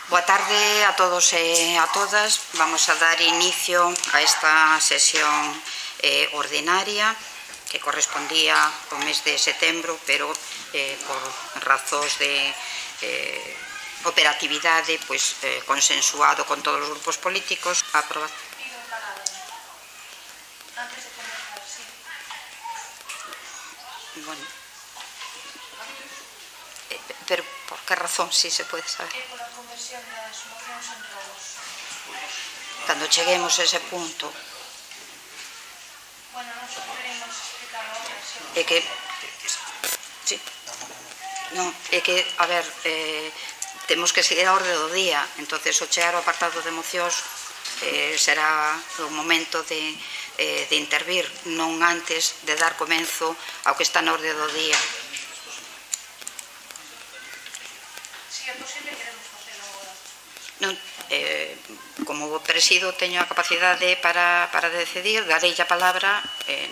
Boa tarde a todos e a todas. Vamos a dar inicio a esta sesión ordinaria que correspondía ao mes de setembro, pero por razóns de operatividade consensuado con todos os grupos políticos. Bueno, pero por que razón, si se pode saber? Pola conversión das mocións en robos. Cando cheguemos a ese punto. Bueno, non se poderemos explicar agora. É que... Sí. Non, é que, a ver, temos que seguir a orde do día, entonces o chegar ao apartado de mocións será o momento de intervir, non antes de dar comenzo ao que está na orde do día. Si é posible, queremos facelo agora. Non, como presido teño a capacidade para decidir, darei a palabra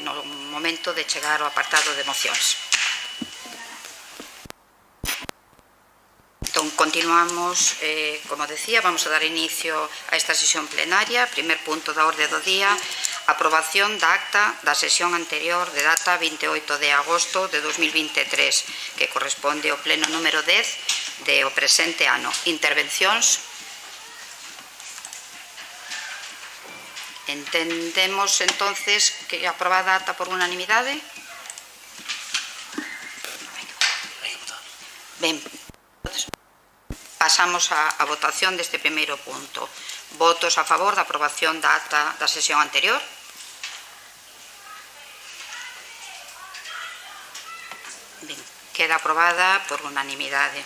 no momento de chegar ao apartado de mocións. Entón, continuamos, como decía, vamos a dar inicio a esta sesión plenaria. Primer punto da orde do día, aprobación da acta da sesión anterior de data 28 de agosto de 2023, que corresponde ao pleno número 10 do presente ano. Intervencións? Entendemos, entonces, que aprobada a acta por unanimidade? Ben, pasamos a votación deste primeiro punto. Votos a favor da aprobación da acta da sesión anterior? Ben, queda aprobada por unanimidade.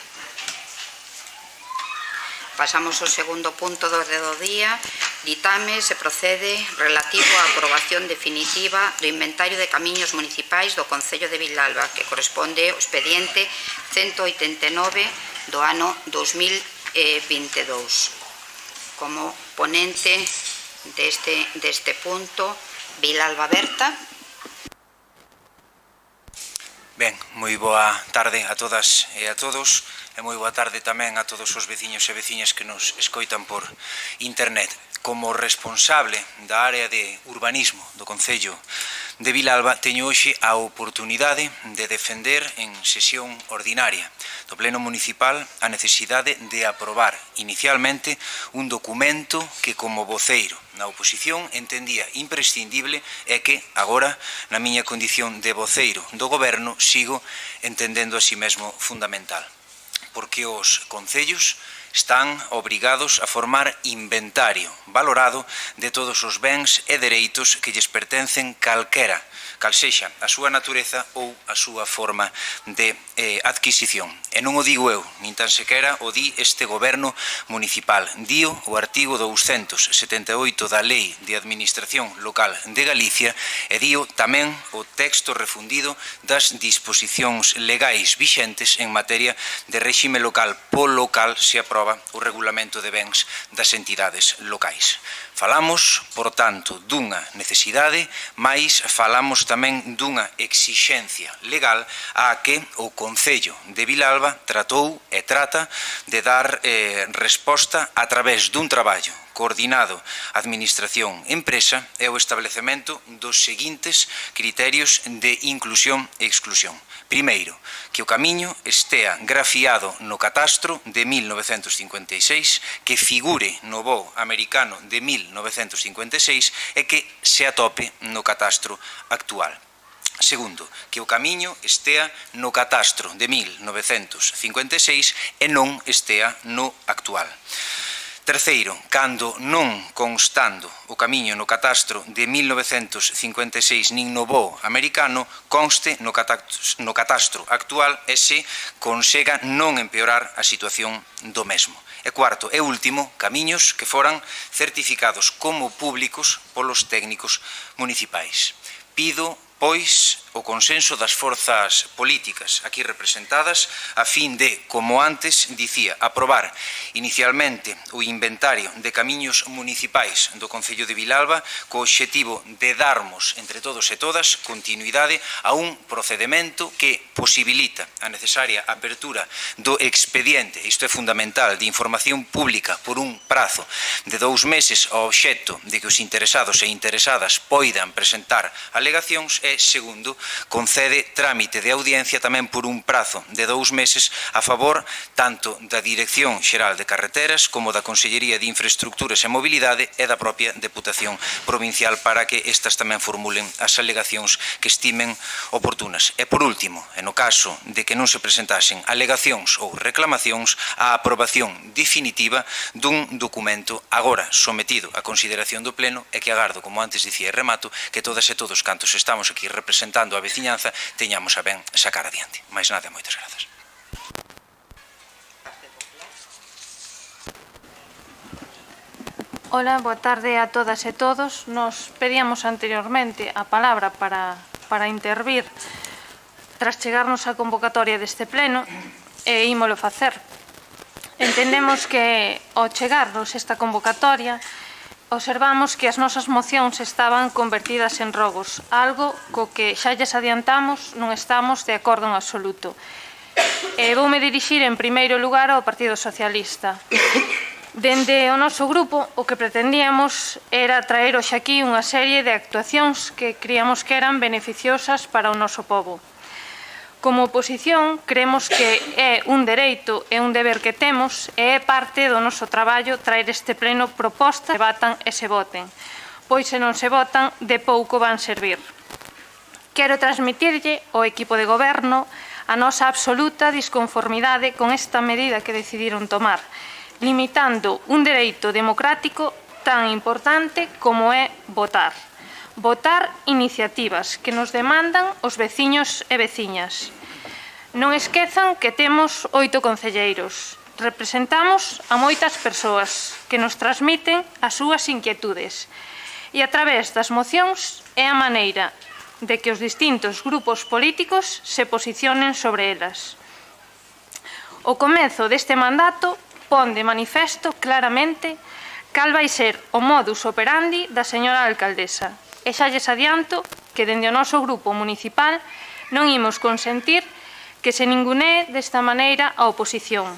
Pasamos ao segundo punto do orde do día. Ditame se procede relativo á aprobación definitiva do inventario de camiños municipais do Concello de Vilalba, que corresponde ao expediente 189 do ano 2022. Como ponente deste punto, Vilalba Berta. Ben, moi boa tarde a todas e a todos, e moi boa tarde tamén a todos os veciños e veciñas que nos escoitan por internet. Como responsable da área de urbanismo do Concello de Vilalba, teño hoxe a oportunidade de defender en sesión ordinaria do Pleno Municipal a necesidade de aprobar inicialmente un documento que, como voceiro na oposición, entendía imprescindible e que, agora, na miña condición de voceiro do Goberno, sigo entendendo a si mesmo fundamental. Porque os concellos están obrigados a formar inventario valorado de todos os bens e dereitos que lles pertencen cal sexa a súa natureza ou a súa forma de adquisición. E non o digo eu, nin tan sequera o di este Goberno Municipal. Dío o artigo 278 da Lei de Administración Local de Galicia e dío tamén o texto refundido das disposicións legais vixentes en materia de réxime local polo cal se aproba o regulamento de bens das entidades locais. Falamos, por tanto, dunha necesidade, mais falamos tamén dunha exixencia legal á que o Concello de Vilalba tratou e trata de dar resposta a través dun traballo coordinado Administración-Empresa e o establecemento dos seguintes criterios de inclusión e exclusión. Primeiro, que o camiño estea grafiado no catastro de 1956, que figure no BO americano de 1956 e que se atope no catastro actual. Segundo, que o camiño estea no catastro de 1956 e non estea no actual. Terceiro, cando non constando o camiño no catastro de 1956 nin no BO americano, conste no catastro actual e se consega non empeorar a situación do mesmo. E cuarto e último, camiños que foran certificados como públicos polos técnicos municipais. Pido, pois, o consenso das forzas políticas aquí representadas a fin de, como antes dicía, aprobar inicialmente o inventario de camiños municipais do Concello de Vilalba co obxectivo de darmos entre todos e todas continuidade a un procedimento que posibilita a necesaria apertura do expediente, isto é fundamental, de información pública por un prazo de 2 meses ao obxecto de que os interesados e interesadas poidan presentar alegacións e, segundo, concede trámite de audiencia tamén por un prazo de 2 meses a favor tanto da Dirección Xeral de Carreteras como da Consellería de Infraestructuras e Mobilidade e da propia Deputación Provincial para que estas tamén formulen as alegacións que estimen oportunas. E, por último, en o caso de que non se presentasen alegacións ou reclamacións, a aprobación definitiva dun documento agora sometido a consideración do Pleno e que agardo, como antes dicía e remato, que todas e todos cantos estamos aquí representando a veciñanza teñamos a ben sacar adiante. Mais nada, moitas grazas. Hola, boa tarde a todas e todos. Nos pedíamos anteriormente a palabra para intervir tras chegarnos a convocatoria deste pleno e ímolo facer. Entendemos que ao chegarnos esta convocatoria observamos que as nosas mocións estaban convertidas en rogos, algo co que xa lles adiantamos non estamos de acordo en absoluto. Voume dirixir en primeiro lugar ao Partido Socialista. Dende o noso grupo, o que pretendíamos era traer hoxe aquí unha serie de actuacións que creíamos que eran beneficiosas para o noso pobo. Como oposición, creemos que é un dereito e un deber que temos e é parte do noso traballo traer este pleno propostas que debatan e se voten, pois se non se votan, de pouco van servir. Quero transmitirlle ao equipo de goberno a nosa absoluta disconformidade con esta medida que decidiron tomar, limitando un dereito democrático tan importante como é votar. Votar iniciativas que nos demandan os veciños e veciñas. Non esquezan que temos 8 concelleiros. Representamos a moitas persoas que nos transmiten as súas inquietudes e a través das mocións é a maneira de que os distintos grupos políticos se posicionen sobre elas. O comezo deste mandato pon de manifesto claramente cal vai ser o modus operandi da señora alcaldesa. E xa lles adianto que dende o noso grupo municipal non imos consentir que se ningunee desta maneira a oposición.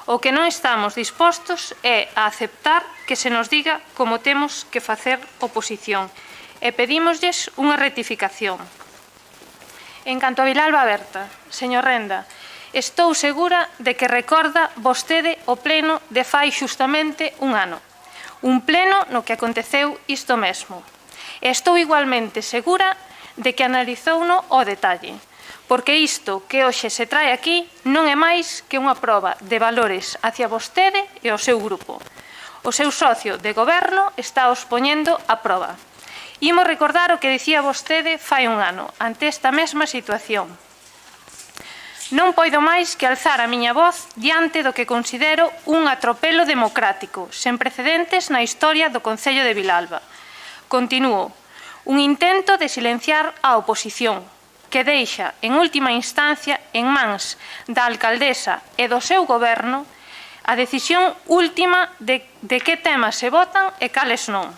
O que non estamos dispostos é a aceptar que se nos diga como temos que facer oposición e pedímoslles unha rectificación. En canto a Vilalba Aberta, señor Renda, estou segura de que recorda vostede o pleno de fai xustamente un ano. Un pleno no que aconteceu isto mesmo. Estou igualmente segura de que analizouno ao detalle, porque isto que hoxe se trae aquí non é máis que unha proba de valores hacia vostede e o seu grupo. O seu socio de goberno está os poñendo a proba. Imos recordar o que dicía vostede fai un ano, ante esta mesma situación. Non poido máis que alzar a miña voz diante do que considero un atropelo democrático, sen precedentes na historia do Concello de Vilalba. Continúo, un intento de silenciar a oposición, que deixa, en última instancia, en mans da alcaldesa e do seu goberno, a decisión última de que temas se votan e cales non.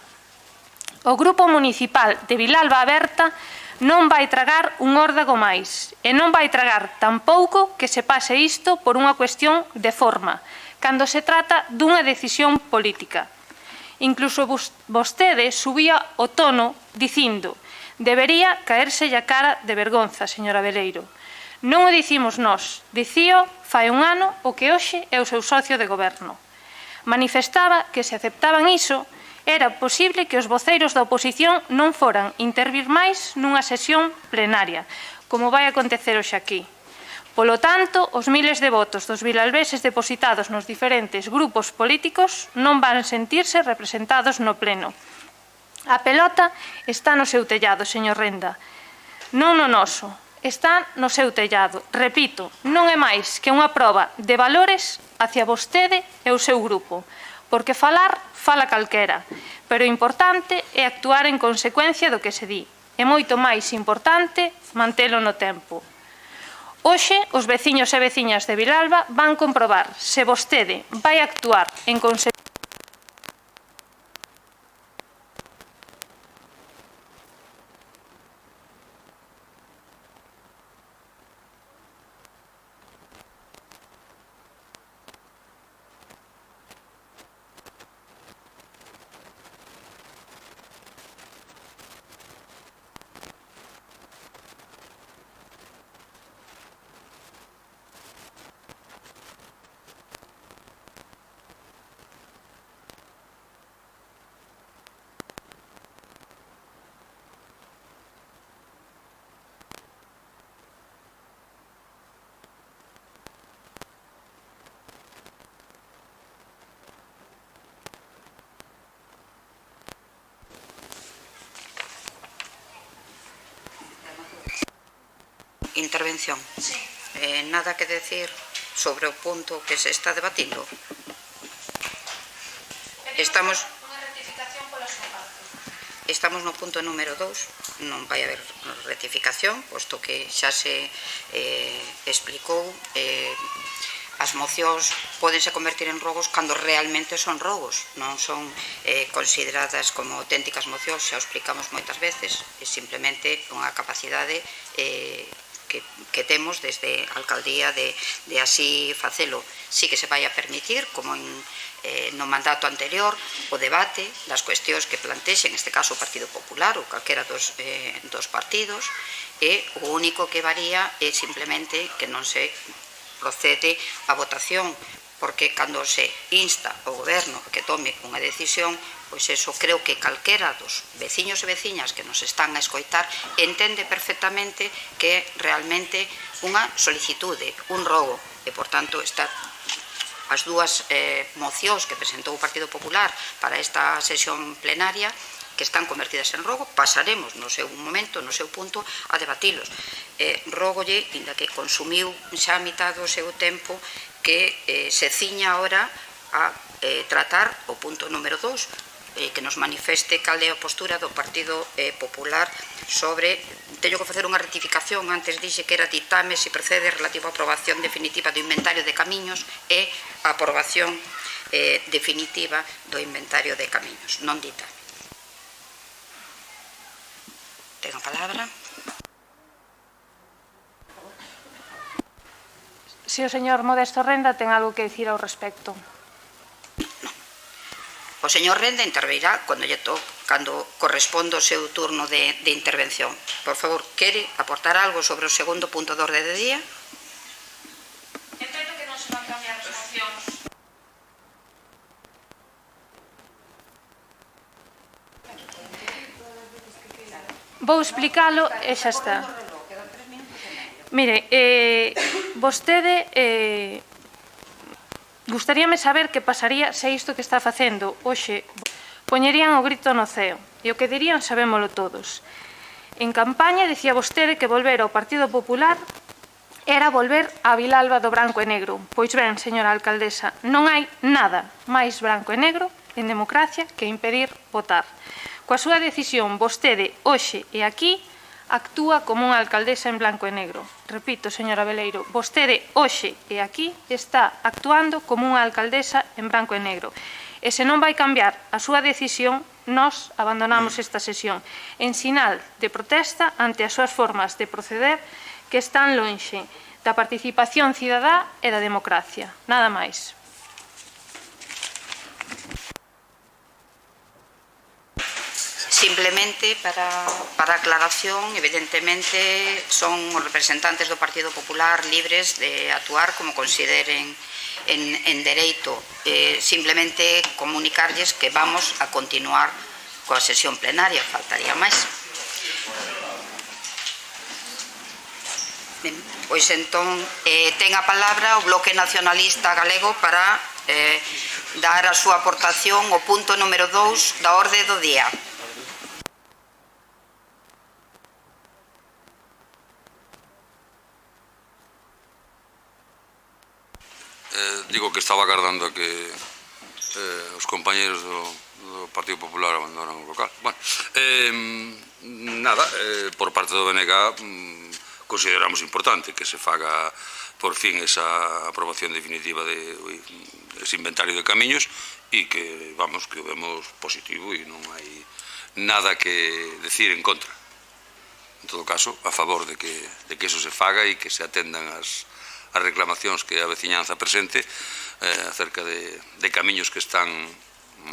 O Grupo Municipal de Vilalba Aberta non vai tragar un órdago máis e non vai tragar tampouco que se pase isto por unha cuestión de forma, cando se trata dunha decisión política. Incluso vostede subía o tono dicindo debería caérselle a cara de vergonza, señora Veleiro. Non o dicimos nós, dicío fai un ano o que hoxe é o seu socio de goberno. Manifestaba que se aceptaban iso, era posible que os voceiros da oposición non foran intervir máis nunha sesión plenaria, como vai acontecer hoxe aquí. Polo tanto, os miles de votos dos vilalbeses depositados nos diferentes grupos políticos non van sentirse representados no pleno. A pelota está no seu tellado, señor Renda. Non no noso, está no seu tellado. Repito, non é máis que unha proba de valores hacia vostede e o seu grupo, porque falar, fala calquera, pero o importante é actuar en consecuencia do que se di. e moito máis importante, mantelo no tempo. Hoxe, os veciños e veciñas de Vilalba van comprobar se vostede vai actuar en consecuencia Intervención. Nada que decir sobre o punto que se está debatindo. Estamos no punto número 2, non vai haber rectificación, posto que xa se explicou. As mocións pódense convertir en rogos cando realmente son rogos, non son consideradas como auténticas mocións, xa o explicamos moitas veces, é simplemente unha capacidade que temos desde a alcaldía de así facelo. Sí que se vai a permitir, como no mandato anterior, o debate das cuestións que plantexe, en este caso o Partido Popular ou calquera dos partidos, e o único que varía é simplemente que non se procede a votación, porque cando se insta ao goberno que tome unha decisión, pois eso creo que calquera dos veciños e veciñas que nos están a escoitar entende perfectamente que realmente unha solicitude, un rogo, e por tanto as dúas mocións que presentou o Partido Popular para esta sesión plenaria, que están convertidas en rogo, pasaremos no seu momento, no seu punto, a debatilos. Rógolle, inda que consumiu xa a mitad do seu tempo, que se ciña ahora a tratar o punto número 2, que nos manifeste cal é a postura do Partido Popular sobre, teño que facer unha rectificación, antes dixe que era ditame se procede relativo á aprobación definitiva do inventario de camiños e a aprobación definitiva do inventario de camiños, non ditame. Ten a palabra. Se o señor Modesto Renda ten algo que dicir ao respecto. O señor Renda intervirá cando corresponda o seu turno de intervención. Por favor, quere aportar algo sobre o segundo punto de orde de día? Entendo que non se van cambiar as mocións. Vou explicalo e xa está. Mire, vostede gustaríame saber que pasaría se isto que está facendo hoxe poñerían o grito no ceo, e o que dirían sabémolo todos. En campaña dicía vostede que volver ao Partido Popular era volver a Vilalba do branco e negro. Pois ben, señora alcaldesa, non hai nada máis branco e negro en democracia que impedir votar. Coa súa decisión, vostede hoxe e aquí actúa como unha alcaldesa en blanco e negro. Repito, señora Veleiro, vostede hoxe e aquí está actuando como unha alcaldesa en branco e negro. E se non vai cambiar a súa decisión, nós abandonamos esta sesión en sinal de protesta ante as súas formas de proceder que están lonxe da participación cidadá e da democracia. Nada máis. Simplemente para aclaración, evidentemente son os representantes do Partido Popular libres de actuar como consideren en dereito. Simplemente comunicarlles que vamos a continuar coa sesión plenaria, faltaría máis. Pois entón ten a palabra o Bloque Nacionalista Galego para dar a súa aportación ao punto número 2 da orde do día. Digo que estaba agardando a que os compañeros do Partido Popular abandonan o local. Bueno, Nada, por parte do BNG consideramos importante que se faga por fin esa aprobación definitiva dese inventario de camiños e que, vamos, que o vemos positivo e non hai nada que decir en contra. En todo caso, a favor de que eso se faga e que se atendan as reclamacións que a veciñanza presente acerca de camiños que están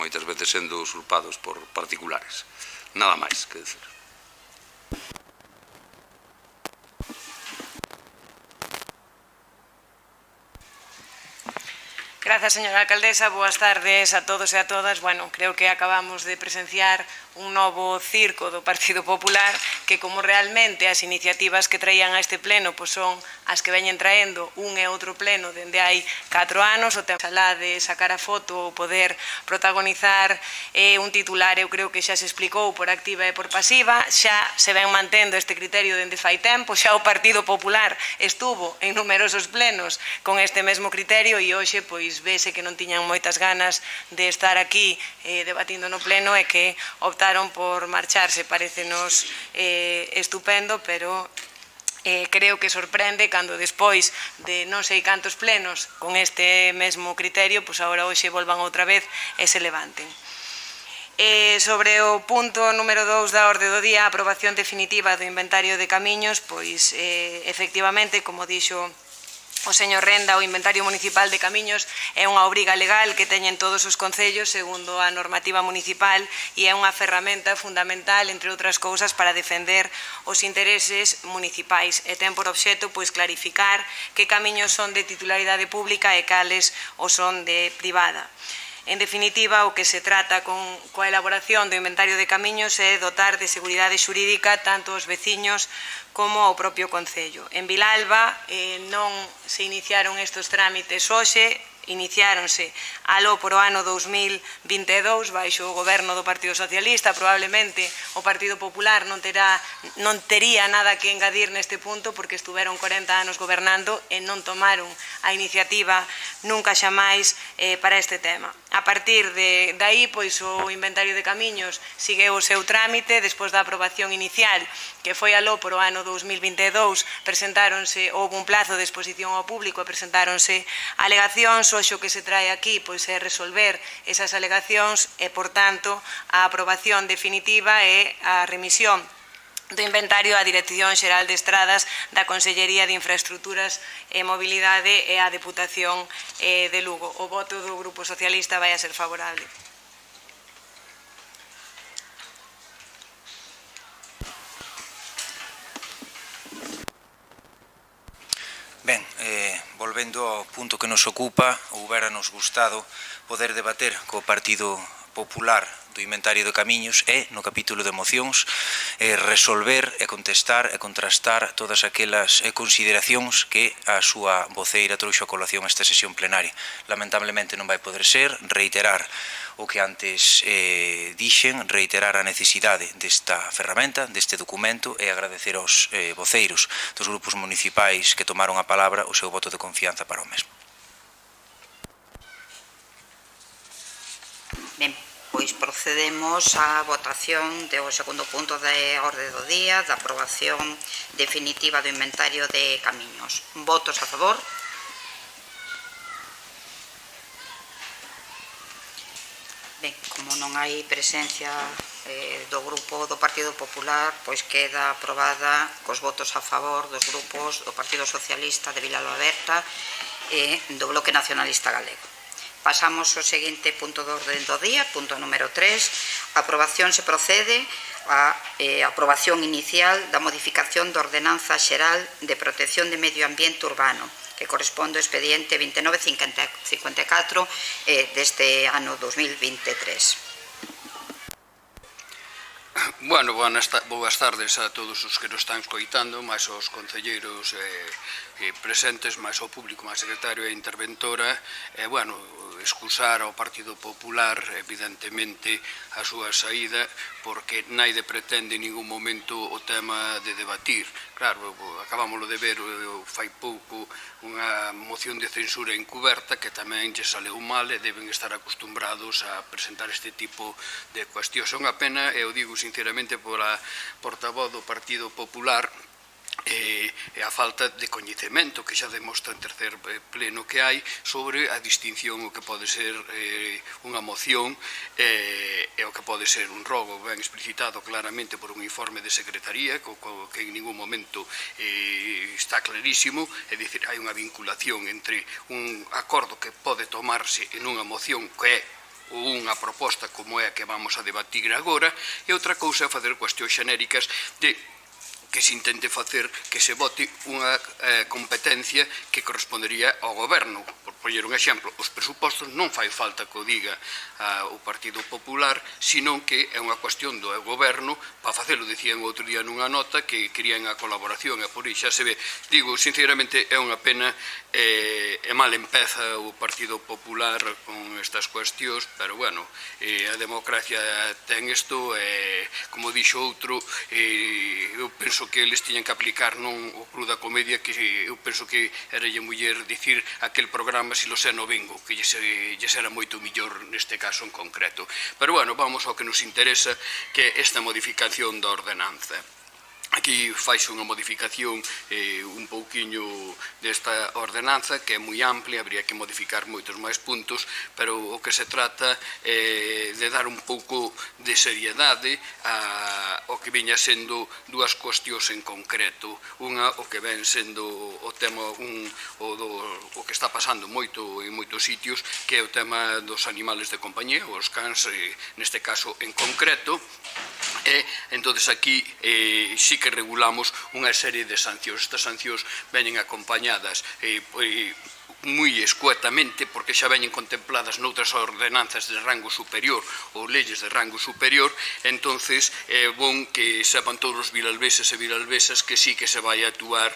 moitas veces sendo usurpados por particulares. Nada máis que decir. Grazas, señora alcaldesa. Boas tardes a todos e a todas. Bueno, creo que acabamos de presenciar un novo circo do Partido Popular que, como realmente as iniciativas que traían a este pleno son as que veñen traendo un e outro pleno dende hai 4 anos, o tema alá de sacar a foto ou poder protagonizar un titular, eu creo que xa se explicou por activa e por pasiva, xa se ven mantendo este criterio dende fai tempo, xa o Partido Popular estuvo en numerosos plenos con este mesmo criterio e hoxe vese que non tiñan moitas ganas de estar aquí debatindo no pleno e que optaron por marcharse. Parecenos estupendo, pero creo que sorprende cando despois de non sei cantos plenos con este mesmo criterio, agora hoxe volvan outra vez e se levanten. Sobre o punto número 2 da orde do día, a aprobación definitiva do inventario de camiños, efectivamente, como dixo o señor Renda, o inventario municipal de camiños é unha obriga legal que teñen todos os concellos segundo a normativa municipal e é unha ferramenta fundamental, entre outras cousas, para defender os intereses municipais e ten por obxecto clarificar que camiños son de titularidade pública e cales o son de privada. En definitiva, o que se trata coa elaboración do inventario de camiños é dotar de seguridade xurídica tanto aos veciños como ao propio Concello. En Vilalba non se iniciaron estes trámites hoxe, iniciáronse aló por o ano 2022 baixo o goberno do Partido Socialista. Probablemente o Partido Popular non tería nada que engadir neste punto porque estuveron 40 anos gobernando e non tomaron a iniciativa nunca xamais para este tema. A partir de aí, o inventario de camiños segueu o seu trámite despois da aprobación inicial que foi aló por o ano 2022, houve un plazo de exposición ao público e presentáronse alegacións. Hoxe o que se trae aquí é resolver esas alegacións e, por tanto, a aprobación definitiva e a remisión do inventario á Dirección Xeral de Estradas da Consellería de Infraestructuras e Mobilidade e á Deputación de Lugo. O voto do Grupo Socialista vai a ser favorable. Ben, volvendo ao punto que nos ocupa, houbéranos gustado poder debater co Partido Popular do inventario de camiños e, no capítulo de mocións, resolver e contestar e contrastar todas aquelas consideracións que a súa voceira trouxo a colación esta sesión plenaria. Lamentablemente non vai poder ser, reiterar o que antes dixen, reiterar a necesidade desta ferramenta, deste documento e agradecer aos voceiros dos grupos municipais que tomaron a palabra o seu voto de confianza para o mesmo. Ben, pois procedemos á votación do segundo punto da orde do día, da aprobación definitiva do inventario de camiños. Votos a favor? Ben, como non hai presencia do grupo do Partido Popular, pois queda aprobada cos votos a favor dos grupos do Partido Socialista de Vilalba Berta e do Bloque Nacionalista Galego. Pasamos ao seguinte punto do orde do día, punto número 3. A aprobación se procede a aprobación inicial da modificación da Ordenanza Xeral de Protección de Medio Ambiente Urbano, que corresponde ao expediente 2954 deste ano 2023. Bueno, boas tardes a todos os que nos están escoitando, máis aos concelleiros presentes, máis ao público, máis secretario e interventora. Excusar ao Partido Popular, evidentemente, a súa saída, porque naide pretende en ningún momento o tema de debatir. Claro, acabámoslo de ver fai pouco unha moción de censura encuberta que tamén lle saleu mal e deben estar acostumbrados a presentar este tipo de cuestións. É unha pena, e o digo sinceramente, precisamente pola portavoz do Partido Popular, e a falta de coñecemento que xa demostra en tercer pleno que hai sobre a distinción o que pode ser unha moción e o que pode ser un rogo, ben explicitado claramente por un informe de secretaría que en ningún momento está clarísimo, é dicir, hai unha vinculación entre un acordo que pode tomarse en unha moción que é unha proposta como é a que vamos a debatir agora, e outra cousa é facer cuestións xenéricas de que se intente facer que se vote unha competencia que correspondería ao goberno. Por poñer un exemplo, os presupostos non fai falta que o diga o Partido Popular, senón que é unha cuestión do goberno para facelo. Dicían outro día nunha nota que querían a colaboración, e por iso xa se ve. Digo, sinceramente, é unha pena e mal empeza o Partido Popular con estas cuestións, pero bueno, a democracia ten isto, como dixo outro, eu penso que eles tiñan que aplicar non o Club da Comedia, que eu penso que era lle muller dicir aquel programa Si lo sé no vengo, que lles era moito millor neste caso en concreto. Pero bueno, vamos ao que nos interesa, que é esta modificación da ordenanza. Aquí faixe unha modificación un pouquiño desta ordenanza que é moi amplia, habría que modificar moitos máis puntos, pero o que se trata é de dar un pouco de seriedade ao que viña sendo dúas cuestións en concreto. Unha, o que ven sendo o tema o que está pasando moito en moitos sitios, que é o tema dos animales de compañía, os cans neste caso en concreto, e entonces aquí sí que regulamos unha serie de sancións. Estas sancións veñen acompañadas moi escuetamente, porque xa veñen contempladas noutras ordenanzas de rango superior ou leyes de rango superior. Entonces é bon que sepan todos os vilalveses e vilalvesas que sí que se vai a actuar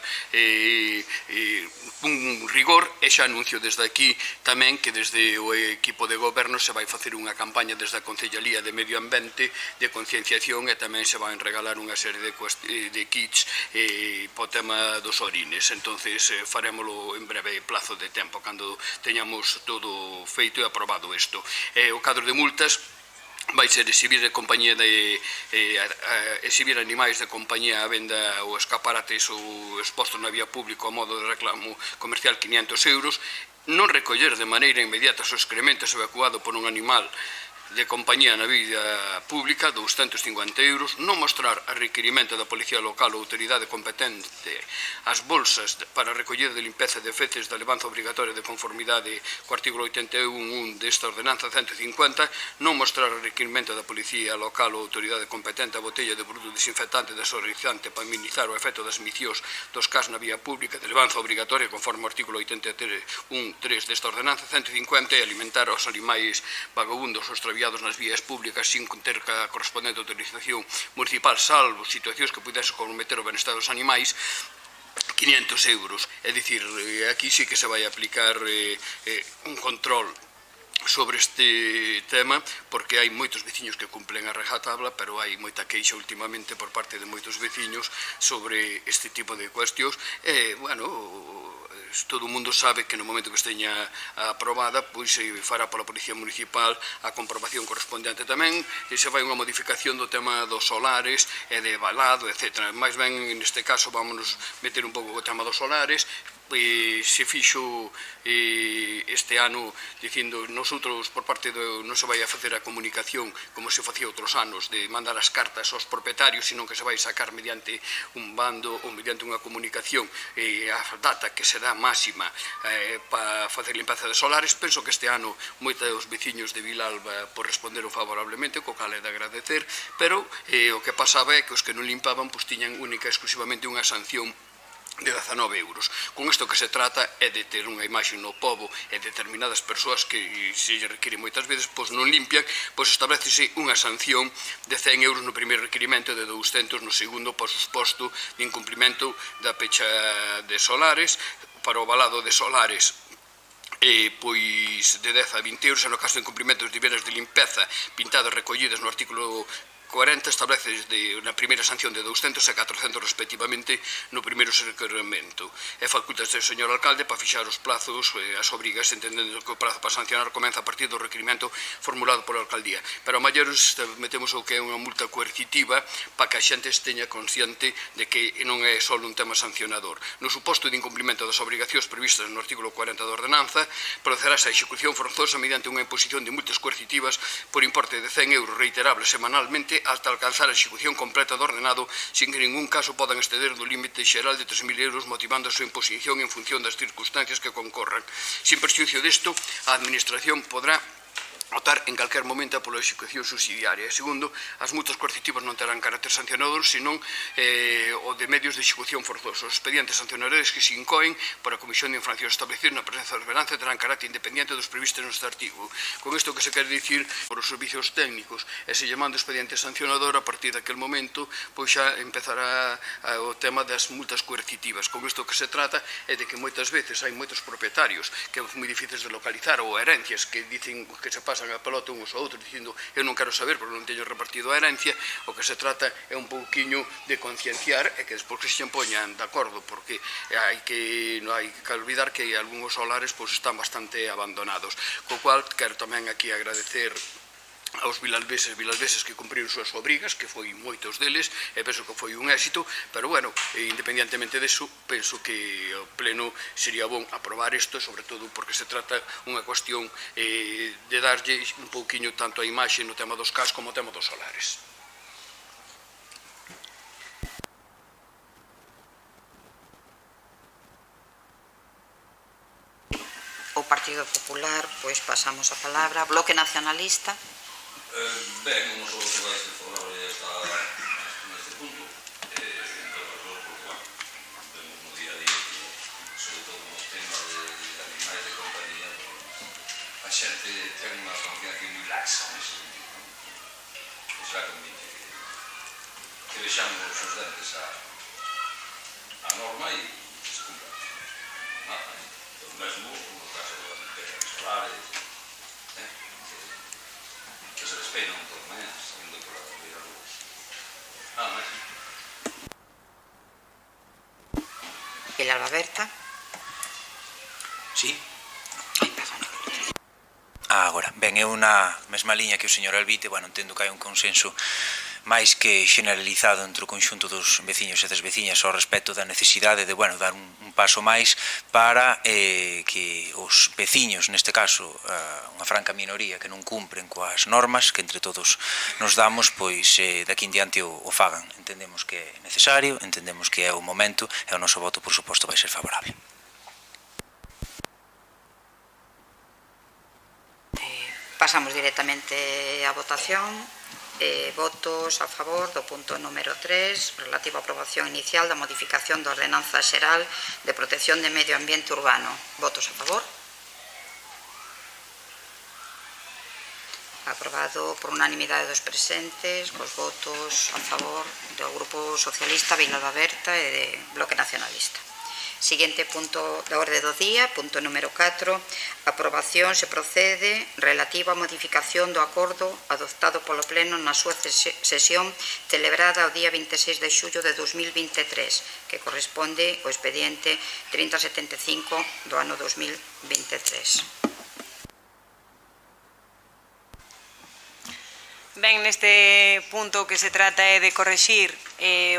un rigor, e xa anuncio desde aquí tamén que desde o equipo de goberno se vai facer unha campaña desde a Concellería de Medio Ambiente de concienciación, e tamén se vai regalar unha serie de kits po tema dos orines. Entonces farémolo en breve plazo de tempo, cando teñamos todo feito e aprobado isto. O cadro de multas vai ser exhibir exhibir animais de compañía á venda ou escaparates ou expostos na vía pública a modo de reclamo comercial 500 euros, non recoller de maneira inmediata os excrementos evacuado por un animal de compañía na vía pública, 250 euros, non mostrar a requirimento da Policía Local ou autoridade competente as bolsas para recoller de limpeza de feces da levanza obrigatoria de conformidade co artículo 81.1 desta ordenanza 150, non mostrar o requirimento da Policía Local ou autoridade competente a botella de produto desinfectante desodorizante para minimizar o efecto das misións dos cas na vía pública de levanza obrigatoria conforme o artículo 81.3 desta ordenanza 150, e alimentar os animais vagabundos ou extraviados nas vías públicas sin ter a correspondente autorización municipal, salvo situacións que pudese comprometer o benestar dos animais, 500 euros. É dicir, aquí sí que se vai aplicar un control sobre este tema, porque hai moitos veciños que cumplen a rajatabla, pero hai moita queixa últimamente por parte de moitos veciños sobre este tipo de cuestións. Bueno, todo o mundo sabe que no momento que esteña aprobada, pois se fará pola Policía Municipal a comprobación correspondente tamén, e se vai unha modificación do tema dos solares e de balado, etc. Mais ben, neste caso, vámonos meter un pouco co tema dos solares. Se fixo este ano dicindo nosotros por parte non se vai a facer a comunicación como se facía outros anos de mandar as cartas aos propietarios, sino que se vai sacar mediante un bando ou mediante unha comunicación a data que será máxima para facer limpeza de solares. Penso que este ano moitos dos veciños de Vilalba por responderon favorablemente, co cal é de agradecer, pero o que pasaba é que os que non limpaban tiñan única e exclusivamente unha sanción de 19 euros. Con isto que se trata é de ter unha imaxe no pobo e determinadas persoas que se requiren moitas veces, pois non limpian, pois establecese unha sanción de 100 euros no primeiro requirimento e de 200 no segundo, por suposto, de incumprimento da pecha de solares. Para o balado de solares pois de 10 a 20 euros, e no caso de incumprimento dos deberes de limpeza pintadas recollidas no artículo 40 establece na primeira sanción de 200 e 400 respectivamente no primeiro requerimento. É facultas do señor alcalde para fixar os plazos e as obrigas, entendendo que o prazo para sancionar comeza a partir do requerimento formulado pola alcaldía. Pero a maiores metemos o que é unha multa coercitiva para que a xente esteña consciente de que non é só un tema sancionador. No suposto de incumprimento das obrigacións previstas no artículo 40 da ordenanza, procederase a execución forzosa mediante unha imposición de multas coercitivas por importe de 100 euros reiterables semanalmente hasta alcanzar a execución completa do ordenado, sin que en ningún caso podan exceder do límite xeral de 3.000 euros, motivando a súa imposición en función das circunstancias que concorran. Sin perxuicio desto, a Administración podrá optar en calquer momento pola execución subsidiaria. E segundo, as multas coercitivas non terán carácter sancionador, senón o de medios de execución forzosos. Os expedientes sancionadores que se incoen por a comisión de infraccións establecidos na presenza da ordenanza terán carácter independente dos previstos neste artigo. Con isto que se quere dicir por os servicios técnicos, e se llamando expediente sancionador, a partir daquel momento, pois xa empezará o tema das multas coercitivas. Con isto que se trata é de que moitas veces hai moitos propietarios que é moi difíciles de localizar ou herencias que dicen que se pasan a pelota uns ou outros dicindo eu non quero saber porque non teño repartido a herencia. O que se trata é un pouquiño de concienciar e que despois que se poñan de acordo, porque non hai que olvidar que algúns solares están bastante abandonados. Co cual quero tamén aquí agradecer aos vilalveses que cumpriron súas obrigas, que foi moitos deles, e penso que foi un éxito, pero, bueno, independientemente deso, penso que o pleno sería bon aprobar isto, sobre todo porque se trata unha cuestión de darlle un pouquiño tanto a imaxe no tema dos CAS como no tema dos solares. O Partido Popular, pois pasamos a palabra. Bloque Nacionalista. Ben, non só que vai ser favorable neste punto, entre outras cousas, porque, vemos no día a día que, sobre todo nos temas de animais de compañía, a xente ten unha conciencia moi laxa nese sentido, e será convite que deixamos os dentes a norma e que se cumpra. O mesmo no caso das empresas solares, que se despeinan un pouco máis, saindo por a vida a luz. Nada máis. Pilar Aberta. Sí? Agora, ben, é unha mesma liña que o señor Alvite, bueno, entendo que hai un consenso máis que generalizado entre o conxunto dos veciños e das veciñas ao respecto da necesidade de, bueno, dar un paso máis para que os veciños, neste caso, unha franca minoría que non cumpren coas normas que entre todos nos damos, pois daqui en diante o fagan. Entendemos que é necesario, entendemos que é o momento e o noso voto, por suposto, vai ser favorable. Pasamos directamente á votación. Votos a favor do punto número 3, relativo á aprobación inicial da modificación da Ordenanza Xeral de Protección de Medio Ambiente Urbano. Votos a favor. Aprobado por unanimidade dos presentes, cos votos a favor do Grupo Socialista, Vilalba Berta e de Bloque Nacionalista. Siguiente punto da orde do día, punto número 4, aprobación se procede relativa á modificación do acordo adoptado polo Pleno na súa sesión celebrada o día 26 de xullo de 2023, que corresponde ao expediente 3075 do ano 2023. Ben, neste punto que se trata é de correxir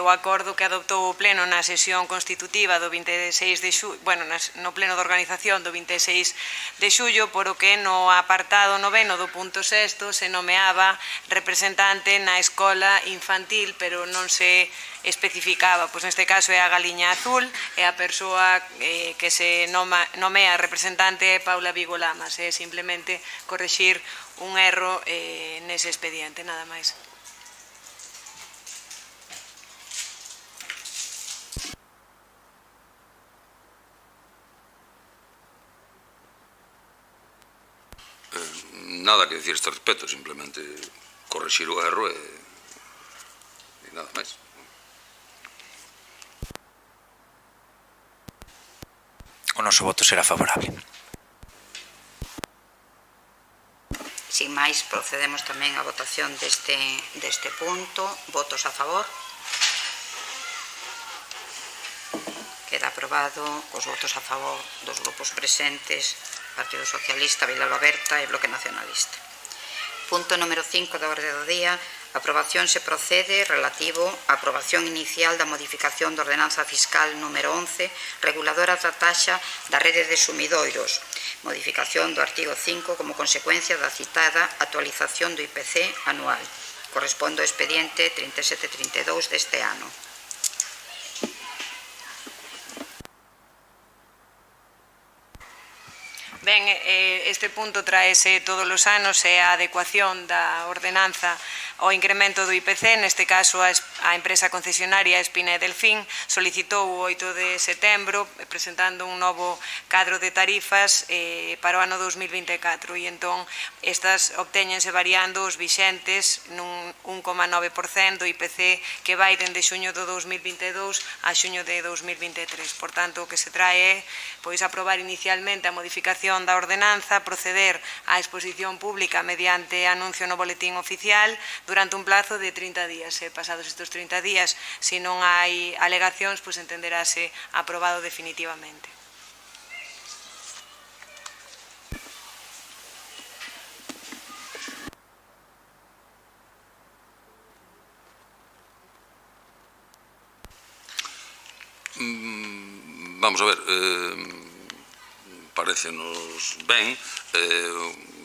o acordo que adoptou o Pleno na sesión constitutiva do 26 de xullo, bueno, no Pleno de Organización do 26 de xullo, por o que no apartado noveno do punto 6 se nomeaba representante na escola infantil, pero non se especificaba, pois neste caso é a Galiña Azul, e a persoa que se nomea representante é Paula Vigo Lamas, é simplemente correxir un erro nese expediente, nada máis. Nada que decir a este respecto, simplemente correxir o erro e nada máis. O noso voto será favorable. Sin sin máis, procedemos tamén á votación deste punto. Votos a favor. Queda aprobado os votos a favor dos grupos presentes, Partido Socialista, Vilalba Berta e Bloque Nacionalista. Punto número 5 da orde do día. Aprobación se procede relativo á aprobación inicial da modificación da ordenanza fiscal número 11, reguladora da taxa da rede de sumidoiros, modificación do artigo 5 como consecuencia da citada actualización do IPC anual. Corresponde ao expediente 3732 deste ano. Ben, este punto traese todos os anos e a adecuación da ordenanza ao incremento do IPC. Neste caso, a empresa concesionaria Espina e Delfín solicitou o 8 de setembro presentando un novo cadro de tarifas para o ano 2024 e entón estas obtéñense variando os vixentes nun 1,9% do IPC que vai dende xuño do 2022 a xuño de 2023. Por tanto, o que se trae é aprobar inicialmente a modificación da ordenanza, proceder á exposición pública mediante anuncio no boletín oficial durante un plazo de 30 días. Pasados estes 30 días, se non hai alegacións, entenderase aprobado definitivamente. Vamos a ver, parecenos ben,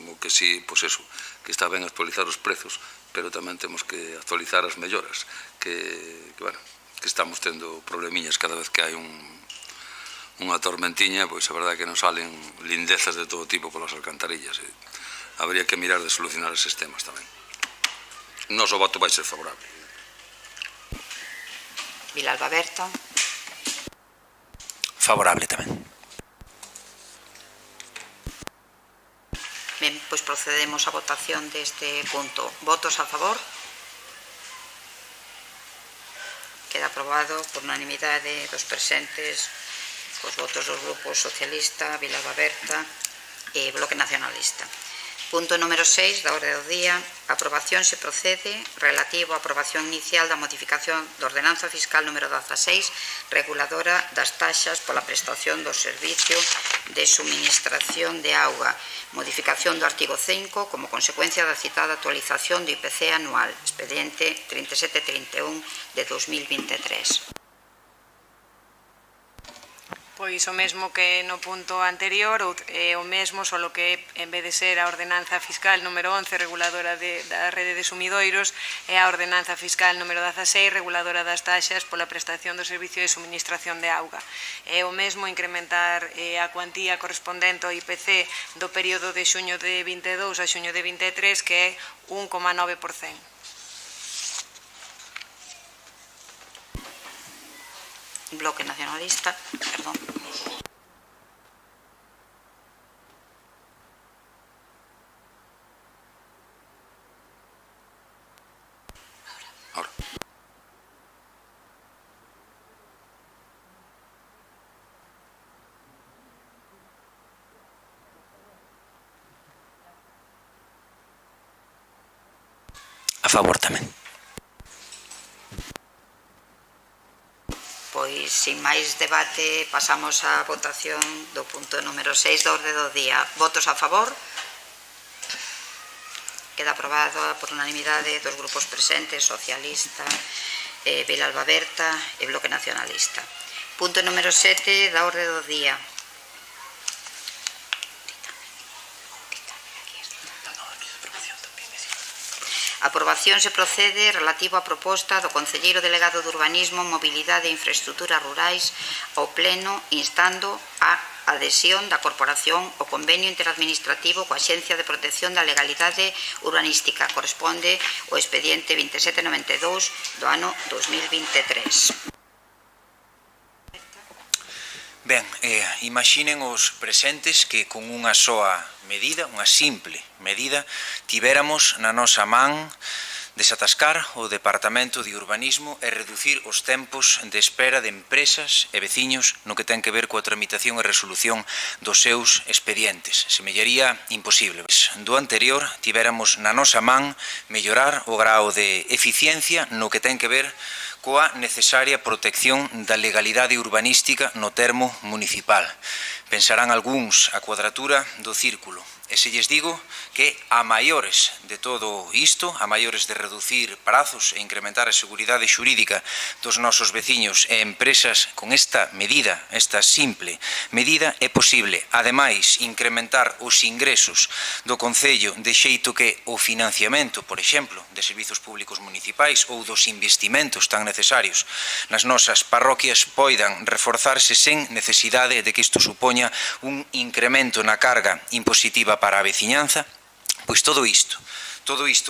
o que si, pois eso, que está ben actualizar os prezos, pero tamén temos que actualizar as melloras, que estamos tendo problemiñas cada vez que hai unha tormentiña, pois a verdade é que nos salen lindezas de todo tipo polas alcantarillas. Habría que mirar de solucionar eses temas tamén. O noso voto vai ser favorable. Vilalba Berta. Favorable tamén. Ben, pois procedemos á votación deste punto. Votos a favor. Queda aprobado por unanimidade dos presentes cos votos dos grupos Socialista, Vilalba Berta e Bloque Nacionalista. Punto número 6 da orde do día. Aprobación se procede relativo á aprobación inicial da modificación da ordenanza fiscal número 16, reguladora das taxas pola prestación do servicio de suministración de auga, modificación do artigo 5 como consecuencia da citada actualización do IPC anual, expediente 3731 de 2023. Pois o mesmo que no punto anterior, o mesmo, solo que en vez de ser a ordenanza fiscal número 11, reguladora da rede de sumidoiros, é a ordenanza fiscal número 16, reguladora das taxas pola prestación do servicio de suministración de auga. É o mesmo incrementar a cuantía correspondente ao IPC do período de xuño de 22 a xuño de 23, que é 1,9%. Bloque Nacionalista, perdón. Ahora. A favor tamén. Pois, sin máis debate, pasamos á votación do punto número 6 da orde do día. Votos a favor. Queda aprobado por unanimidade dos grupos presentes, Socialista, Vilalba Berta e Bloque Nacionalista. Punto número 7 da orde do día. A aprobación se procede relativo á proposta do Concelleiro Delegado de Urbanismo, Mobilidade e Infraestructuras Rurais ao Pleno instando a adhesión da Corporación ao convenio interadministrativo coa Axencia de Protección da Legalidade Urbanística. Corresponde ao expediente 2792 do ano 2023. Ben, imaginen os presentes que con unha soa medida, unha simple medida, tivéramos na nosa man desatascar o Departamento de Urbanismo e reducir os tempos de espera de empresas e veciños no que ten que ver coa tramitación e resolución dos seus expedientes. Semellaría imposible. Do anterior, tivéramos na nosa man mellorar o grao de eficiencia no que ten que ver coa necesaria protección da legalidade urbanística no termo municipal. Pensarán algúns a cuadratura do círculo. E se lles digo que a maiores de todo isto, a maiores de reducir prazos e incrementar a seguridade xurídica dos nosos veciños e empresas con esta medida, esta simple medida, é posible, ademais, incrementar os ingresos do Concello de xeito que o financiamento, por exemplo, de servizos públicos municipais ou dos investimentos tan necesarios nas nosas parroquias poidan reforzarse sen necesidade de que isto supoña un incremento na carga impositiva para a veciñanza. Pois todo isto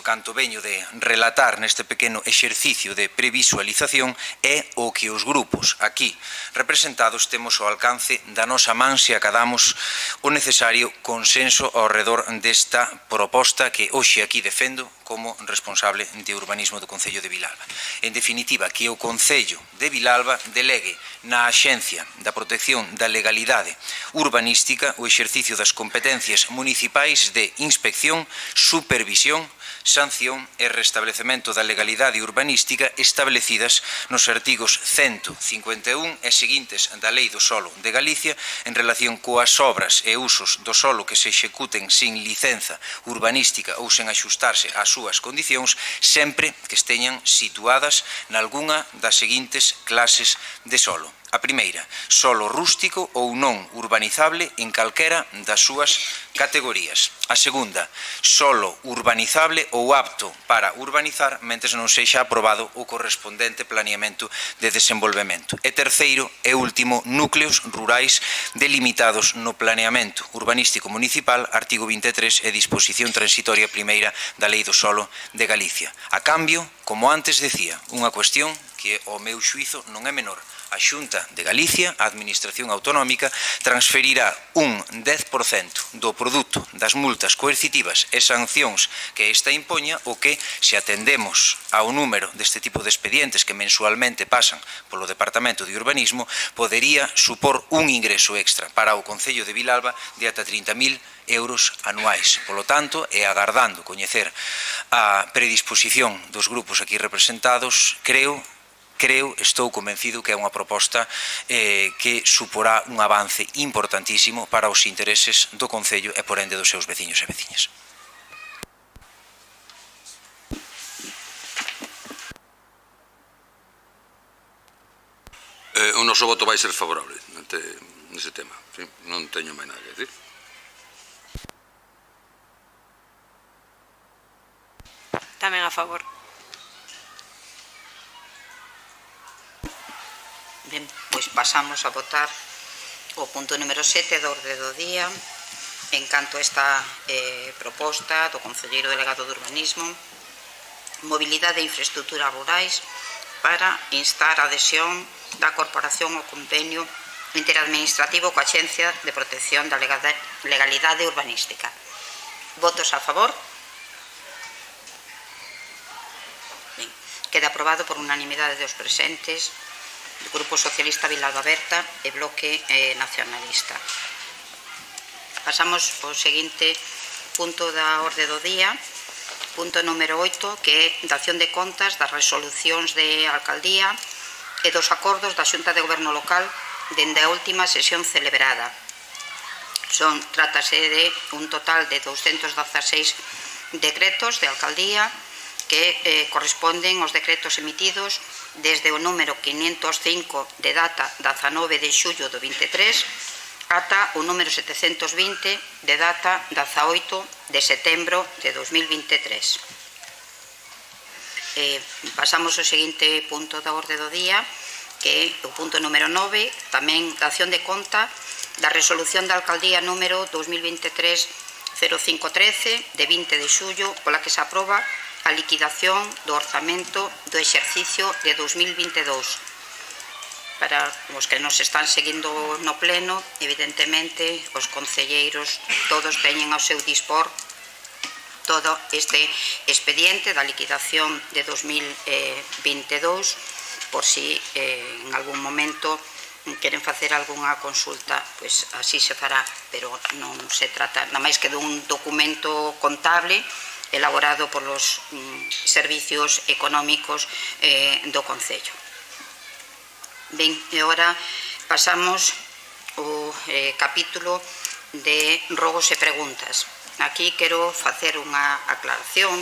canto veño de relatar neste pequeno exercicio de previsualización é o que os grupos aquí representados temos ao alcance da nosa man se acadamos o necesario consenso ao redor desta proposta que hoxe aquí defendo como responsable de urbanismo do Concello de Vilalba. En definitiva, que o Concello de Vilalba delegue na Axencia da Protección da Legalidade Urbanística o exercicio das competencias municipais de inspección, supervisión, sanción e restablecemento da legalidade urbanística establecidas nos artigos 151 e seguintes da Lei do Solo de Galicia en relación coas obras e usos do solo que se executen sin licenza urbanística ou sen axustarse ás súas condicións, sempre que esteñan situadas nalgunha das seguintes clases de solo. A primeira, solo rústico ou non urbanizable en calquera das súas categorías. A segunda, solo urbanizable ou apto para urbanizar mentres non sexa aprobado o correspondente planeamento de desenvolvemento. E terceiro e último, núcleos rurais delimitados no planeamento urbanístico municipal, artigo 23 e disposición transitoria primeira da Lei do Solo de Galicia. A cambio, como antes decía, unha cuestión que ao meu xuízo non é menor. A Xunta de Galicia, a Administración Autonómica, transferirá un 10% do produto das multas coercitivas e sancións que esta impoña, o que, se atendemos ao número deste tipo de expedientes que mensualmente pasan polo Departamento de Urbanismo, podería supor un ingreso extra para o Concello de Vilalba de ata 30.000 euros anuais. Polo tanto, e agardando coñecer a predisposición dos grupos aquí representados, estou convencido que é unha proposta que suporá un avance importantísimo para os intereses do Concello e, por ende, dos seus veciños e veciñas. O noso voto vai ser favorable nese tema. Non teño máis nada que decir. Tamén a favor. Ben, pois pasamos a votar o punto número 7 do orde do día en canto a esta proposta do Concelleiro Delegado de Urbanismo, mobilidade e infraestructuras rurais para instar a adhesión da Corporación ao convenio interadministrativo coa Axencia de Protección da Legalidade Urbanística. Votos a favor? Ben, queda aprobado por unanimidade dos presentes do Grupo Socialista Vilalba Berta e Bloque Nacionalista. Pasamos ao seguinte punto da orde do día, punto número 8, que é dación de contas das resolucións de alcaldía e dos acordos da Xunta de Goberno Local dende a última sesión celebrada. Trátase de un total de 216 decretos de alcaldía que corresponden aos decretos emitidos desde o número 505 de data 19 de xullo do 23 ata o número 720 de data 18 de setembro de 2023. Pasamos ao seguinte punto da orde do día, que é o punto número 9, tamén dación de conta da resolución da alcaldía número 2023-0513 de 20 de xullo, pola que se aproba a liquidación do orzamento do exercicio de 2022. Para os que nos están seguindo no pleno, evidentemente, os concelleiros todos teñen ao seu dispor todo este expediente da liquidación de 2022, por si en algún momento queren facer algunha consulta, pois así se fará, pero non se trata nada máis que dun documento contable elaborado polos servicios económicos do Concello. Ben, e agora pasamos ao capítulo de rogos e preguntas. Aquí quero facer unha aclaración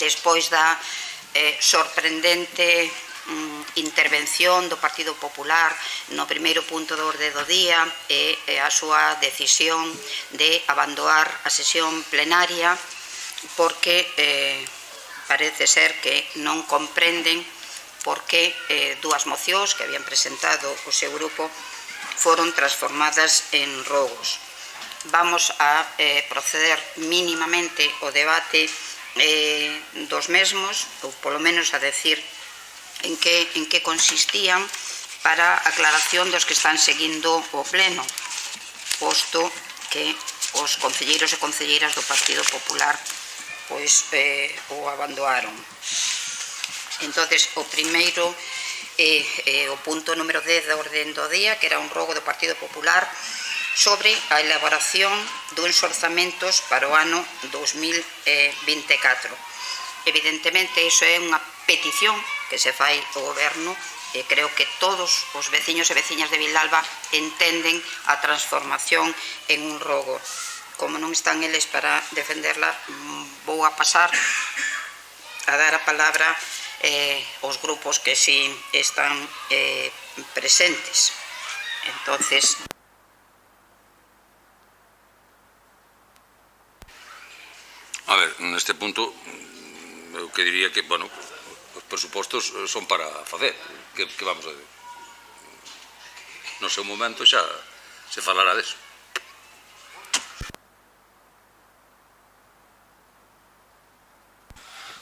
despois da sorprendente intervención do Partido Popular no primeiro punto do orde do día e a súa decisión de abandonar a sesión plenaria porque parece ser que non comprenden por que dúas mocións que habían presentado o seu grupo foron transformadas en rogos. Vamos a proceder mínimamente o debate dos mesmos, ou polo menos a decir en que consistían para a aclaración dos que están seguindo o pleno, posto que os concelleiros e concelleiras do Partido Popular pois o abandonaron. Entonces, o primeiro o punto número 10 da orden do día, que era un rogo do Partido Popular sobre a elaboración duns orzamentos para o ano 2024. Evidentemente, iso é unha petición que se fai ao Goberno e creo que todos os veciños e veciñas de Vilalba entenden a transformación en un rogo. Como non están eles para defenderla, vou a pasar a dar a palabra aos grupos que si están presentes. Entonces, a ver, neste punto eu que diría que, bueno, os presupostos son para facer, que vamos a ver. No seu momento xa se falará deso.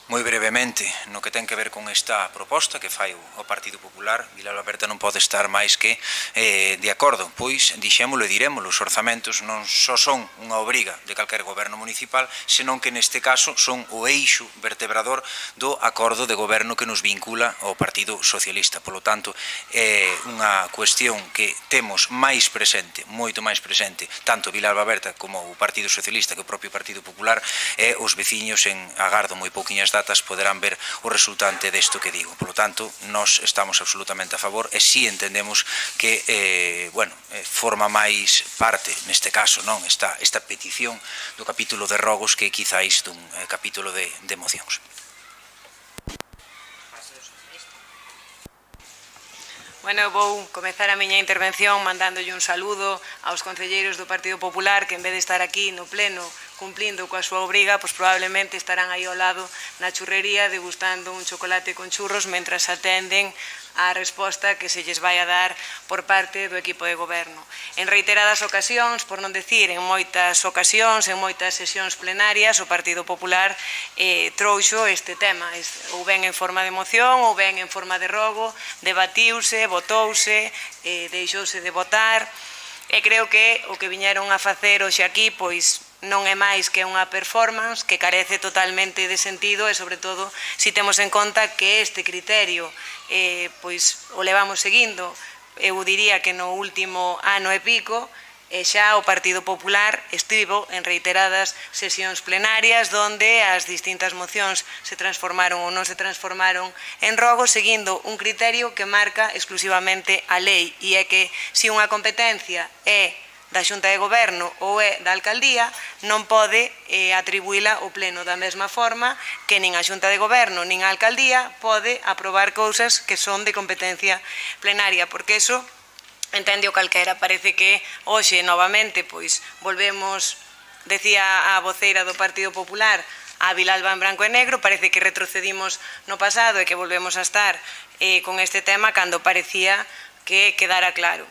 Moi brevemente, no que ten que ver con esta proposta que fai o Partido Popular, Vilalba Berta non pode estar máis que de acordo, pois dixémolo e dirémolo, os orzamentos non só son unha obriga de calquer goberno municipal, senón que neste caso son o eixo vertebrador do acordo de goberno que nos vincula ao Partido Socialista. Polo tanto, é unha cuestión que temos máis presente, moito máis presente, tanto Vilalba Berta como o Partido Socialista que o propio Partido Popular, e os veciños en agardo moi pouquiñas datas poderán ver o resultante desto que digo. Por lo tanto, nós estamos absolutamente a favor e si entendemos que forma máis parte, neste caso, non esta petición do capítulo de rogos que quizáis dun capítulo de mocións. Bueno, vou comezar a miña intervención mandándolle un saludo aos concelleiros do Partido Popular que en vez de estar aquí no pleno cumplindo coa súa obriga, pois probablemente estarán aí ao lado na churrería degustando un chocolate con churros mentras atenden a resposta que se lles vai a dar por parte do equipo de goberno. En reiteradas ocasións, por non decir en moitas ocasións, en moitas sesións plenarias, o Partido Popular trouxo este tema, ou ben en forma de moción, ou ben en forma de rogo, debatiuse, votouse, deixouse de votar, e creo que o que viñeron a facer hoxe aquí, pois, non é máis que unha performance que carece totalmente de sentido e, sobre todo, si temos en conta que este criterio pois o levamos seguindo, eu diría que no último ano e pico, e xa o Partido Popular estivo en reiteradas sesións plenarias donde as distintas mocións se transformaron ou non se transformaron en rogo seguindo un criterio que marca exclusivamente a lei, e é que se unha competencia é da Xunta de Goberno ou é da Alcaldía, non pode atribuíla ao Pleno da mesma forma que nin a Xunta de Goberno nin a Alcaldía pode aprobar cousas que son de competencia plenaria, porque eso entende o calquera. Parece que hoxe, novamente, pois volvemos, decía a voceira do Partido Popular, a Vilalba en branco e negro, parece que retrocedimos no pasado e que volvemos a estar con este tema cando parecía que quedara claro.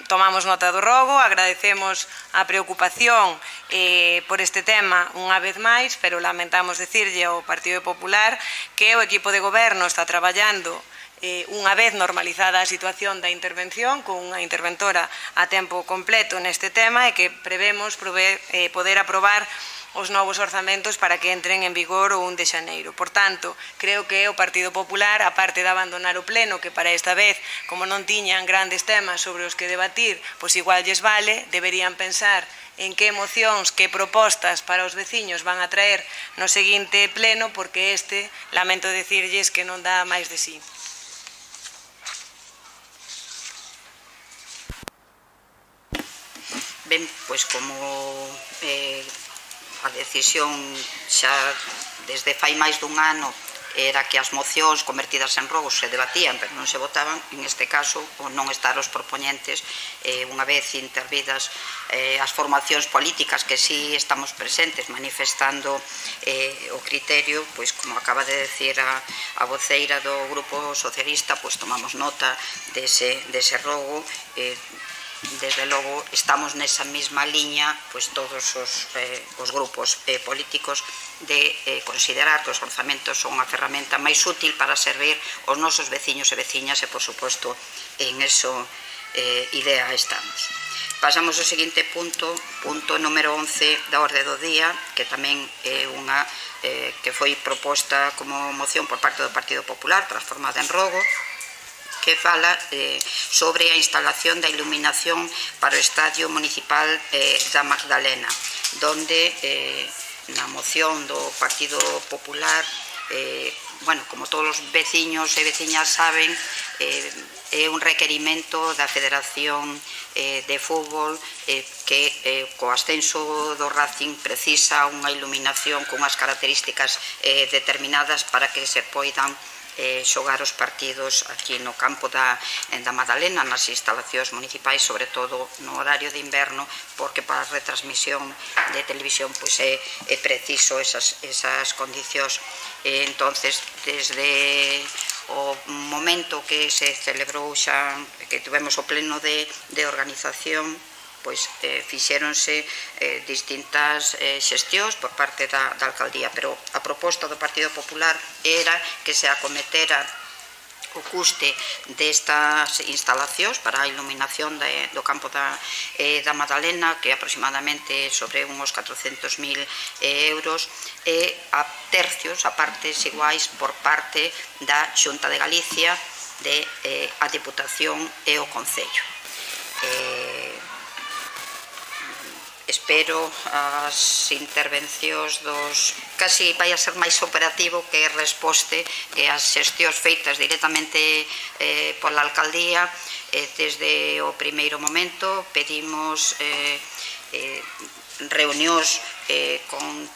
Tomamos nota do rogo, agradecemos a preocupación por este tema unha vez máis, pero lamentamos decirlle ao Partido Popular que o equipo de goberno está traballando unha vez normalizada a situación da intervención con unha interventora a tempo completo neste tema e que prevemos poder aprobar os novos orzamentos para que entren en vigor o 1 de xaneiro. Por tanto, creo que o Partido Popular, aparte de abandonar o pleno, que para esta vez, como non tiñan grandes temas sobre os que debatir, pois igual lles vale, deberían pensar en que mocións, que propostas para os veciños van a traer no seguinte pleno, porque este, lamento decirlles que non dá máis de sí. Ben, pois como a decisión xa desde fai máis dun ano era que as mocións convertidas en rogos se debatían, pero non se votaban, en este caso, o non estar os propoñentes, unha vez intervidas as formacións políticas que sí estamos presentes manifestando o criterio, pois como acaba de decir a voceira do Grupo Socialista, pois tomamos nota dese rogo. Desde logo estamos nesa mesma liña, pois todos os grupos políticos, de considerar que os orzamentos son unha ferramenta máis útil para servir os nosos veciños e veciñas, e por suposto en eso idea estamos. Pasamos ao seguinte punto número 11 da orde do día, que tamén é unha que foi proposta como moción por parte do Partido Popular, transformada en rogo, que fala sobre a instalación da iluminación para o Estadio Municipal da Magdalena, donde na moción do Partido Popular, bueno, como todos os veciños e veciñas saben, é un requerimento da Federación de Fútbol que co ascenso do Racing precisa unha iluminación con unhas características determinadas para que se poidan xogar os partidos aquí no campo da Madalena, nas instalacións municipais, sobre todo no horario de inverno, porque para a retransmisión de televisión é preciso esas condicións. Entonces, desde o momento que se celebrou xa, que tivemos o pleno de organización, pois fixéronse distintas xestións por parte da alcaldía, pero a proposta do Partido Popular era que se acometera o custe destas instalacións para a iluminación do campo da Madalena, que aproximadamente sobre uns 400.000 euros, e a tercios, a partes iguais, por parte da Xunta de Galicia, a Diputación e o Concello. Espero as intervencións dos... Casi vai a ser máis operativo que resposte que as xestións feitas directamente pola alcaldía. Desde o primeiro momento pedimos reunións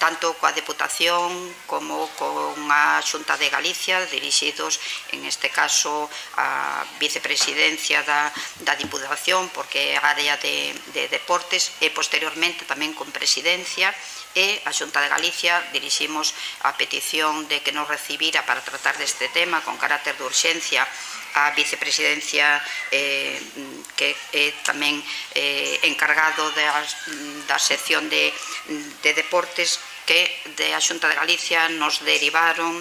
tanto coa Deputación como con a Xunta de Galicia, dirixidos en este caso a vicepresidencia da Diputación, porque é área de deportes, e posteriormente tamén con presidencia, e a Xunta de Galicia diriximos a petición de que nos recibira para tratar deste tema con carácter de urxencia a vicepresidencia, que é tamén encargado da sección de deportes, que de a Xunta de Galicia nos derivaron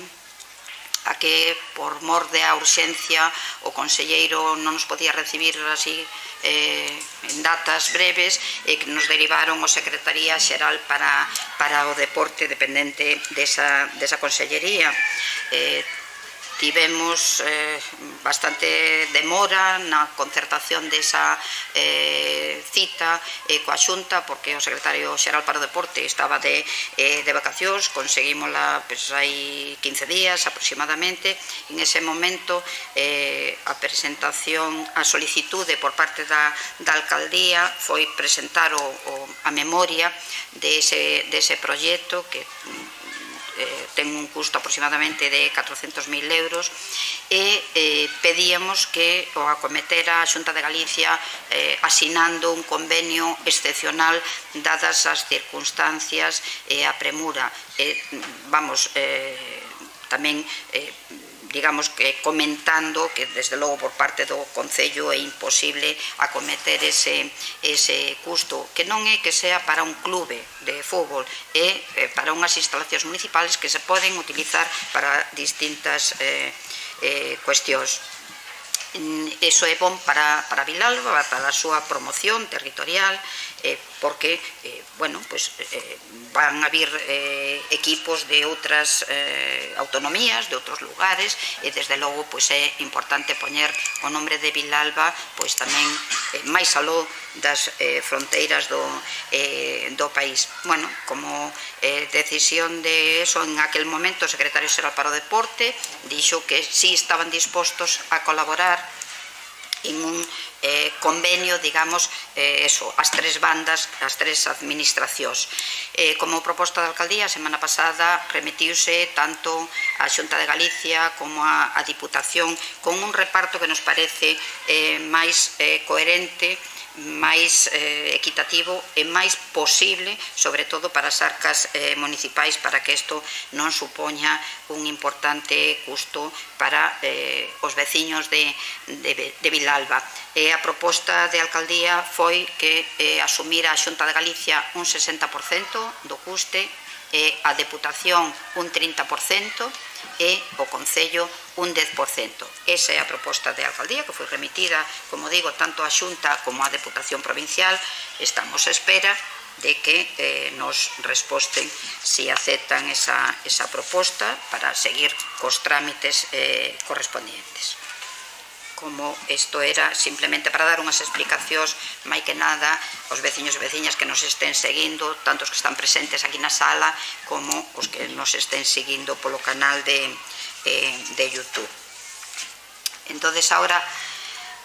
a que por mor de a urxencia o conselleiro non nos podía recibir así en datas breves, e que nos derivaron o Secretaría Xeral para o Deporte, dependente desa consellería. Tivemos bastante demora na concertación desa cita coa Xunta, porque o secretario xeral para o deporte estaba de vacacións. Conseguímola hai 15 días aproximadamente. En ese momento a presentación, a solicitude por parte da alcaldía foi presentar a memoria dese proxecto, que ten un custo aproximadamente de 400.000 euros, e pedíamos que o acometera a Xunta de Galicia asinando un convenio excepcional dadas as circunstancias e a premura. Tamén digamos que comentando que desde logo por parte do Concello é imposible acometer ese custo, que non é que sea para un clube de fútbol, é para unhas instalacións municipales que se poden utilizar para distintas cuestións. Iso é bon para Vilalba, para a súa promoción territorial, porque van a vir equipos de outras autonomías, de outros lugares, e desde logo é importante poñer o nombre de Vilalba tamén máis aló das fronteiras do país. Como decisión de eso, en aquel momento o secretario xeral para o deporte dixo que si estaban dispostos a colaborar en un convenio, digamos, as tres bandas, as tres administracións. Como proposta da alcaldía, a semana pasada remitiuse tanto a Xunta de Galicia como a Diputación con un reparto que nos parece máis coherente, máis equitativo e máis posible, sobre todo para as arcas municipais, para que isto non supoña un importante custo para os veciños de Vilalba. A proposta de alcaldía foi que asumira a Xunta de Galicia un 60% do custe, a Deputación un 30% e o Concello un 10%. Esa é a proposta de alcaldía que foi remitida, como digo, tanto á Xunta como á Deputación Provincial. Estamos a espera de que nos resposten si aceptan esa proposta para seguir cos trámites correspondientes. Como isto era simplemente para dar unhas explicacións máis que nada aos veciños e veciñas que nos estén seguindo, tanto os que están presentes aquí na sala como os que nos estén seguindo polo canal de YouTube. Entonces, ahora,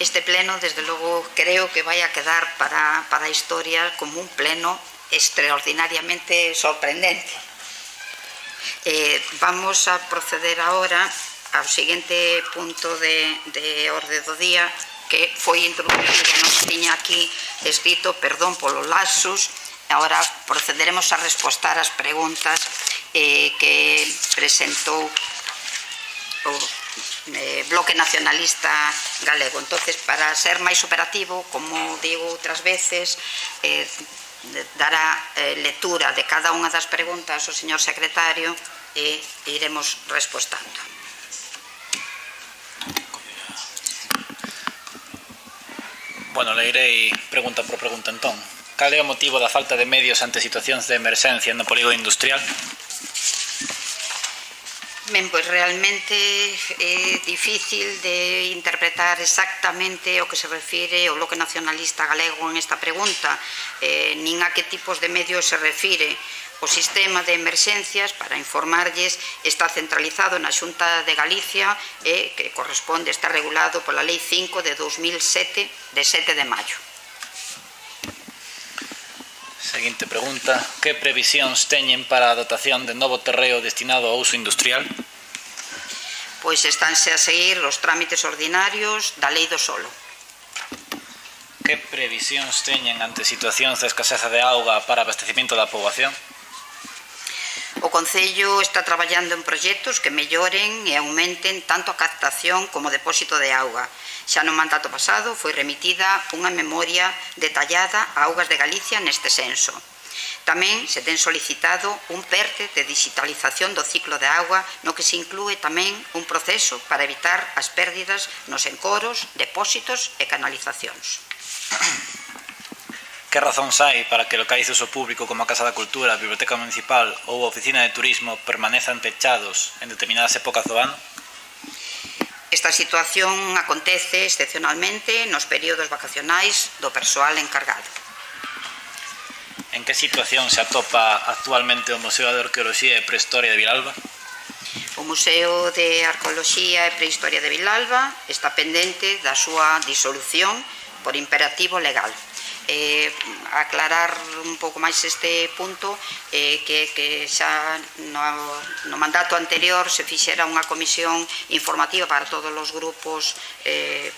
este pleno, desde logo, creo que vai a quedar para a historia como un pleno extraordinariamente sorprendente. Vamos a proceder ahora ao seguinte punto de orde do día, que foi introducido, non tiña aquí escrito, perdón polo lapsus. Agora procederemos a respostar as preguntas que presentou o Bloque Nacionalista Galego. Entonces, para ser máis operativo, como digo outras veces, dará lectura de cada unha das preguntas ao señor secretario e iremos respostando. Bueno, leirei pregunta por pregunta entón. Cal é o motivo da falta de medios ante situacións de emerxencia no polígono industrial? Ben, pois realmente é difícil de interpretar exactamente o que se refire o Bloque Nacionalista Galego en esta pregunta, nin a que tipos de medios se refire. O sistema de emerxencias, para informarlles, está centralizado na Xunta de Galicia e que corresponde estar regulado pola Lei 5 de 2007, de 7 de maio. Seguinte pregunta. Que previsións teñen para a dotación de novo terreo destinado ao uso industrial? Pois estánse a seguir os trámites ordinarios da Lei do Solo. Que previsións teñen ante situacións de escaseza de auga para abastecimiento da poboación? O Concello está traballando en proxectos que melloren e aumenten tanto a captación como o depósito de auga. Xa no mandato pasado foi remitida unha memoria detallada a Augas de Galicia neste senso. Tamén se ten solicitado un PERTE de digitalización do ciclo de auga, no que se inclúe tamén un proceso para evitar as pérdidas nos encoros, depósitos e canalizacións. Que razóns hai para que locais de uso público como a Casa da Cultura, a Biblioteca Municipal ou a Oficina de Turismo permanezan pechados en determinadas épocas do ano? Esta situación acontece excepcionalmente nos períodos vacacionais do persoal encargado. En que situación se atopa actualmente o Museo de Arqueoloxía e Prehistoria de Vilalba? O Museo de Arqueoloxía e Prehistoria de Vilalba está pendente da súa disolución por imperativo legal. Aclarar un pouco máis este punto, que xa no mandato anterior se fixera unha comisión informativa para todos os grupos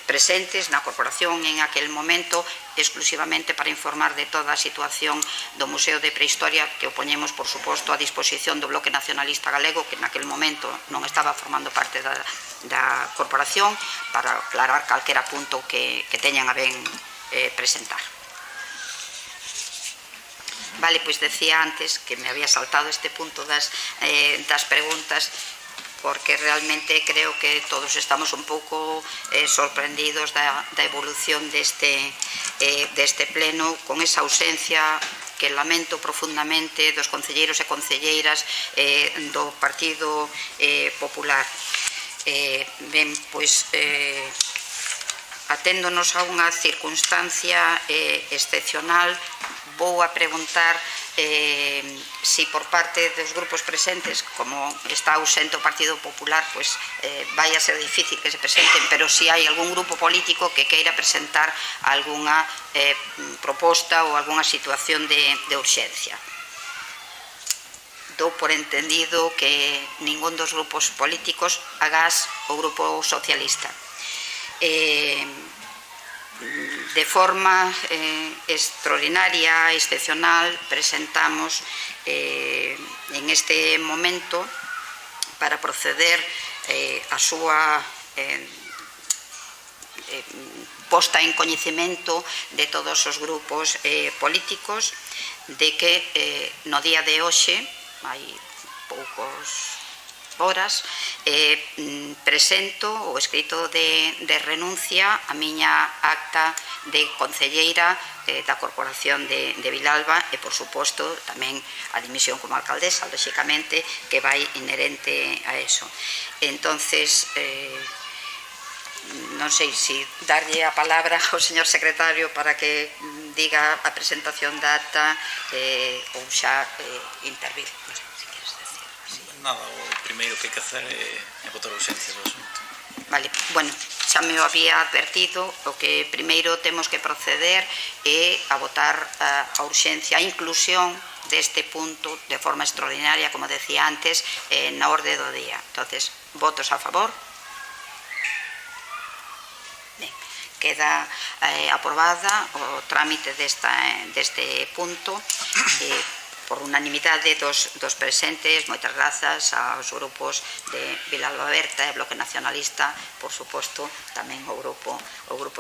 presentes na corporación en aquel momento, exclusivamente para informar de toda a situación do Museo de Prehistoria, que o poñemos, por suposto, a disposición do Bloque Nacionalista Galego, que naquel momento non estaba formando parte da corporación, para aclarar calquera punto que teñan a ben presentar. Vale, pois decía antes que me había saltado este punto das preguntas, porque realmente creo que todos estamos un pouco sorprendidos da evolución deste pleno, con esa ausencia que lamento profundamente dos concelleiros e concelleiras do Partido Popular. Ben, pois, aténdonos a unha circunstancia excepcional, vou a preguntar si por parte dos grupos presentes, como está ausente o Partido Popular, pois vai a ser difícil que se presenten, pero si hai algún grupo político que queira presentar algunha proposta ou algunha situación de urxencia. Dou por entendido que ningún dos grupos políticos, agás o Grupo Socialista. De forma extraordinaria, excepcional, presentamos en este momento para proceder a súa posta en coñecemento de todos os grupos políticos de que no día de hoxe, hai poucos horas, presento o escrito de renuncia a miña acta de concelleira da Corporación de Vilalba e, por suposto, tamén a dimisión como alcaldesa, lóxicamente, que vai inherente a eso. Entonces, non sei se darlle a palabra ao señor secretario para que diga a presentación da acta ou xa intervir. Non sei se queres decir. Nada, o primeiro que hai que hacer é votar a urxencia do asunto. Vale, bueno, xa me o había advertido, o que primeiro temos que proceder é a votar a urxencia, a inclusión deste punto de forma extraordinaria, como decía antes, na orde do día. Entonces, votos a favor. Ben, queda aprobada o trámite deste punto por unanimidade dos presentes. Moitas grazas aos grupos de Vilalba Berta e Bloque Nacionalista, por suposto, tamén o Grupo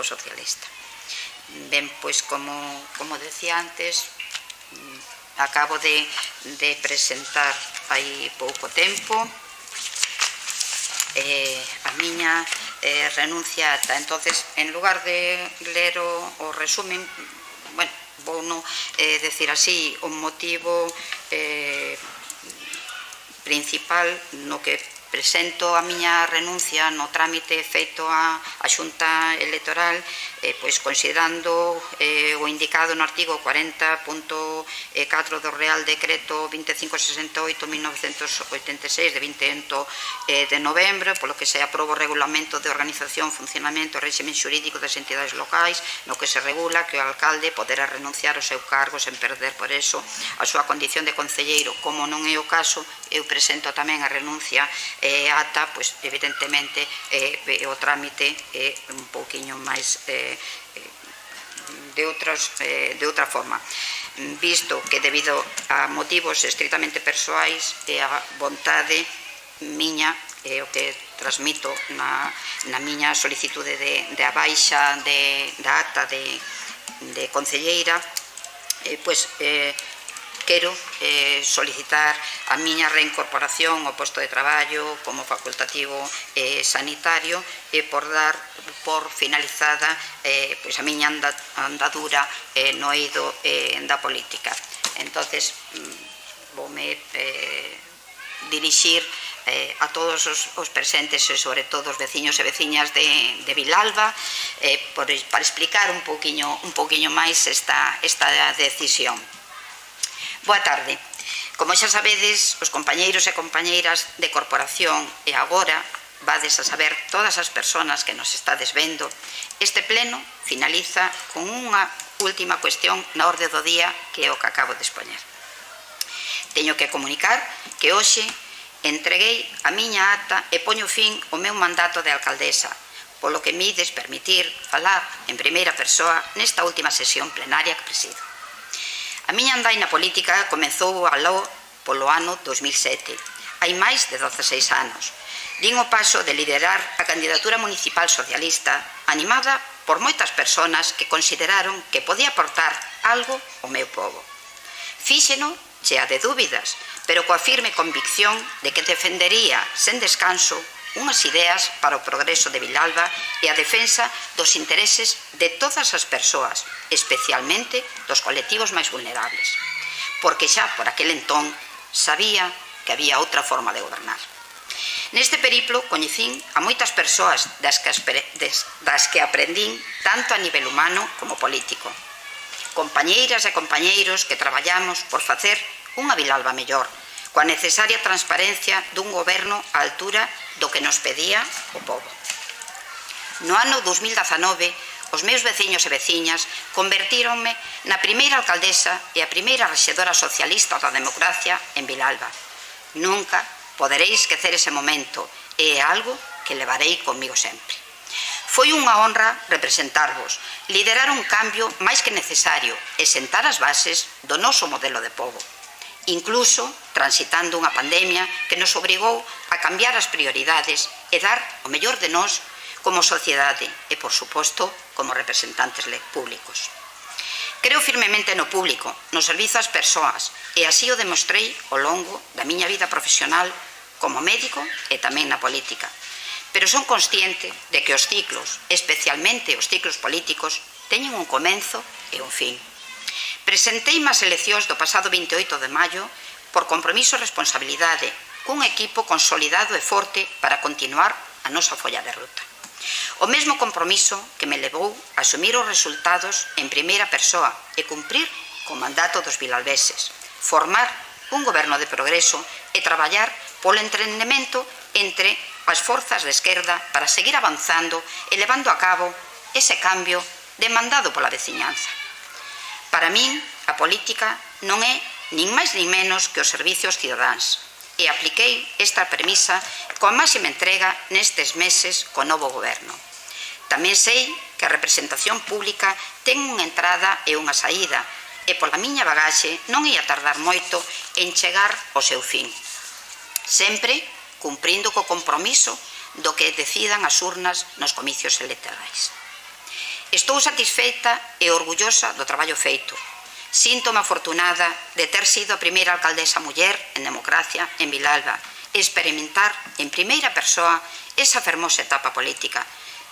Socialista. Ben, pois, como decía antes, acabo de presentar hai pouco tempo a miña renuncia ata. Entonces, en lugar de ler o resumen, bueno, vou non decir así, o motivo principal no que presento a miña renuncia no trámite feito a Xunta Electoral, pois considerando o indicado no artigo 40.4 do Real Decreto 2568/1986 de 28 de novembro, polo que se aproba o Regulamento de Organización, Funcionamento e Réxime Xurídico das entidades locais, no que se regula que o alcalde poderá renunciar ao seu cargo sen perder por eso a súa condición de concelleiro. Como non é o caso, eu presento tamén a renuncia ata, pois, evidentemente, o trámite é un pouquiño máis de outra forma, visto que debido a motivos estritamente persoais e a vontade miña, o que transmito na miña solicitude de a baixa da acta de concelleira, pois quero solicitar a miña reincorporación ao posto de traballo como facultativo sanitario e por dar por finalizada pois a miña andadura no eido da política. Entonces, voume dirixir a todos os presentes e sobre todo os veciños e veciñas de Vilalba para explicar un poquinho máis esta decisión. Boa tarde. Como xa sabedes, os compañeiros e compañeiras de corporación e agora vades a saber todas as persoas que nos estades vendo, este pleno finaliza con unha última cuestión na orde do día que é o que acabo de expoñer. Teño que comunicar que hoxe entreguei a miña acta e poño fin ao meu mandato de alcaldesa, polo que me ides permitir falar en primeira persoa nesta última sesión plenaria que presido. A miña andaina política comezou aló polo ano 2007, hai máis de 16 anos. Din o paso de liderar a candidatura municipal socialista animada por moitas persoas que consideraron que podía aportar algo ao meu pobo. Fíxeno chea de dúbidas, pero coa firme convicción de que defendería sen descanso unhas ideas para o progreso de Vilalba e a defensa dos intereses de todas as persoas, especialmente dos colectivos máis vulnerables, porque xa por aquel entón sabía que había outra forma de gobernar. Neste periplo coñecín a moitas persoas das que aprendín tanto a nivel humano como político. Compañeiras e compañeiros que traballamos por facer unha Vilalba mellor, coa necesaria transparencia dun goberno á altura do que nos pedía o pobo. No ano 2019, os meus veciños e veciñas convertíronme na primeira alcaldesa e a primeira rexedora socialista da democracia en Vilalba. Nunca poderei esquecer ese momento e é algo que levarei comigo sempre. Foi unha honra representarvos, liderar un cambio máis que necesario e sentar as bases do noso modelo de pobo, incluso transitando unha pandemia que nos obrigou a cambiar as prioridades e dar o mellor de nós como sociedade e, por suposto, como representantes públicos. Creo firmemente no público, no servizo ás persoas, e así o demostrei ao longo da miña vida profesional como médico e tamén na política. Pero son consciente de que os ciclos, especialmente os ciclos políticos, teñen un comenzo e un fin. Presenteime ás eleccións do pasado 28 de maio por compromiso e responsabilidade, cun equipo consolidado e forte para continuar a nosa folla de ruta. O mesmo compromiso que me levou a asumir os resultados en primeira persoa e cumprir co mandato dos vilalbeses, formar un goberno de progreso e traballar polo entendemento entre as forzas de esquerda para seguir avanzando e levando a cabo ese cambio demandado pola veciñanza. Para min, a política non é nin máis nin menos que os servicios cidadáns, e apliquei esta premisa coa máxima entrega nestes meses co novo goberno. Tamén sei que a representación pública ten unha entrada e unha saída, e pola miña bagaxe non ia tardar moito en chegar ao seu fin. Sempre cumprindo co compromiso do que decidan as urnas nos comicios electorais. Estou satisfeita e orgullosa do traballo feito. Síntome afortunada de ter sido a primeira alcaldesa muller en democracia en Vilalba e experimentar en primeira persoa esa fermosa etapa política,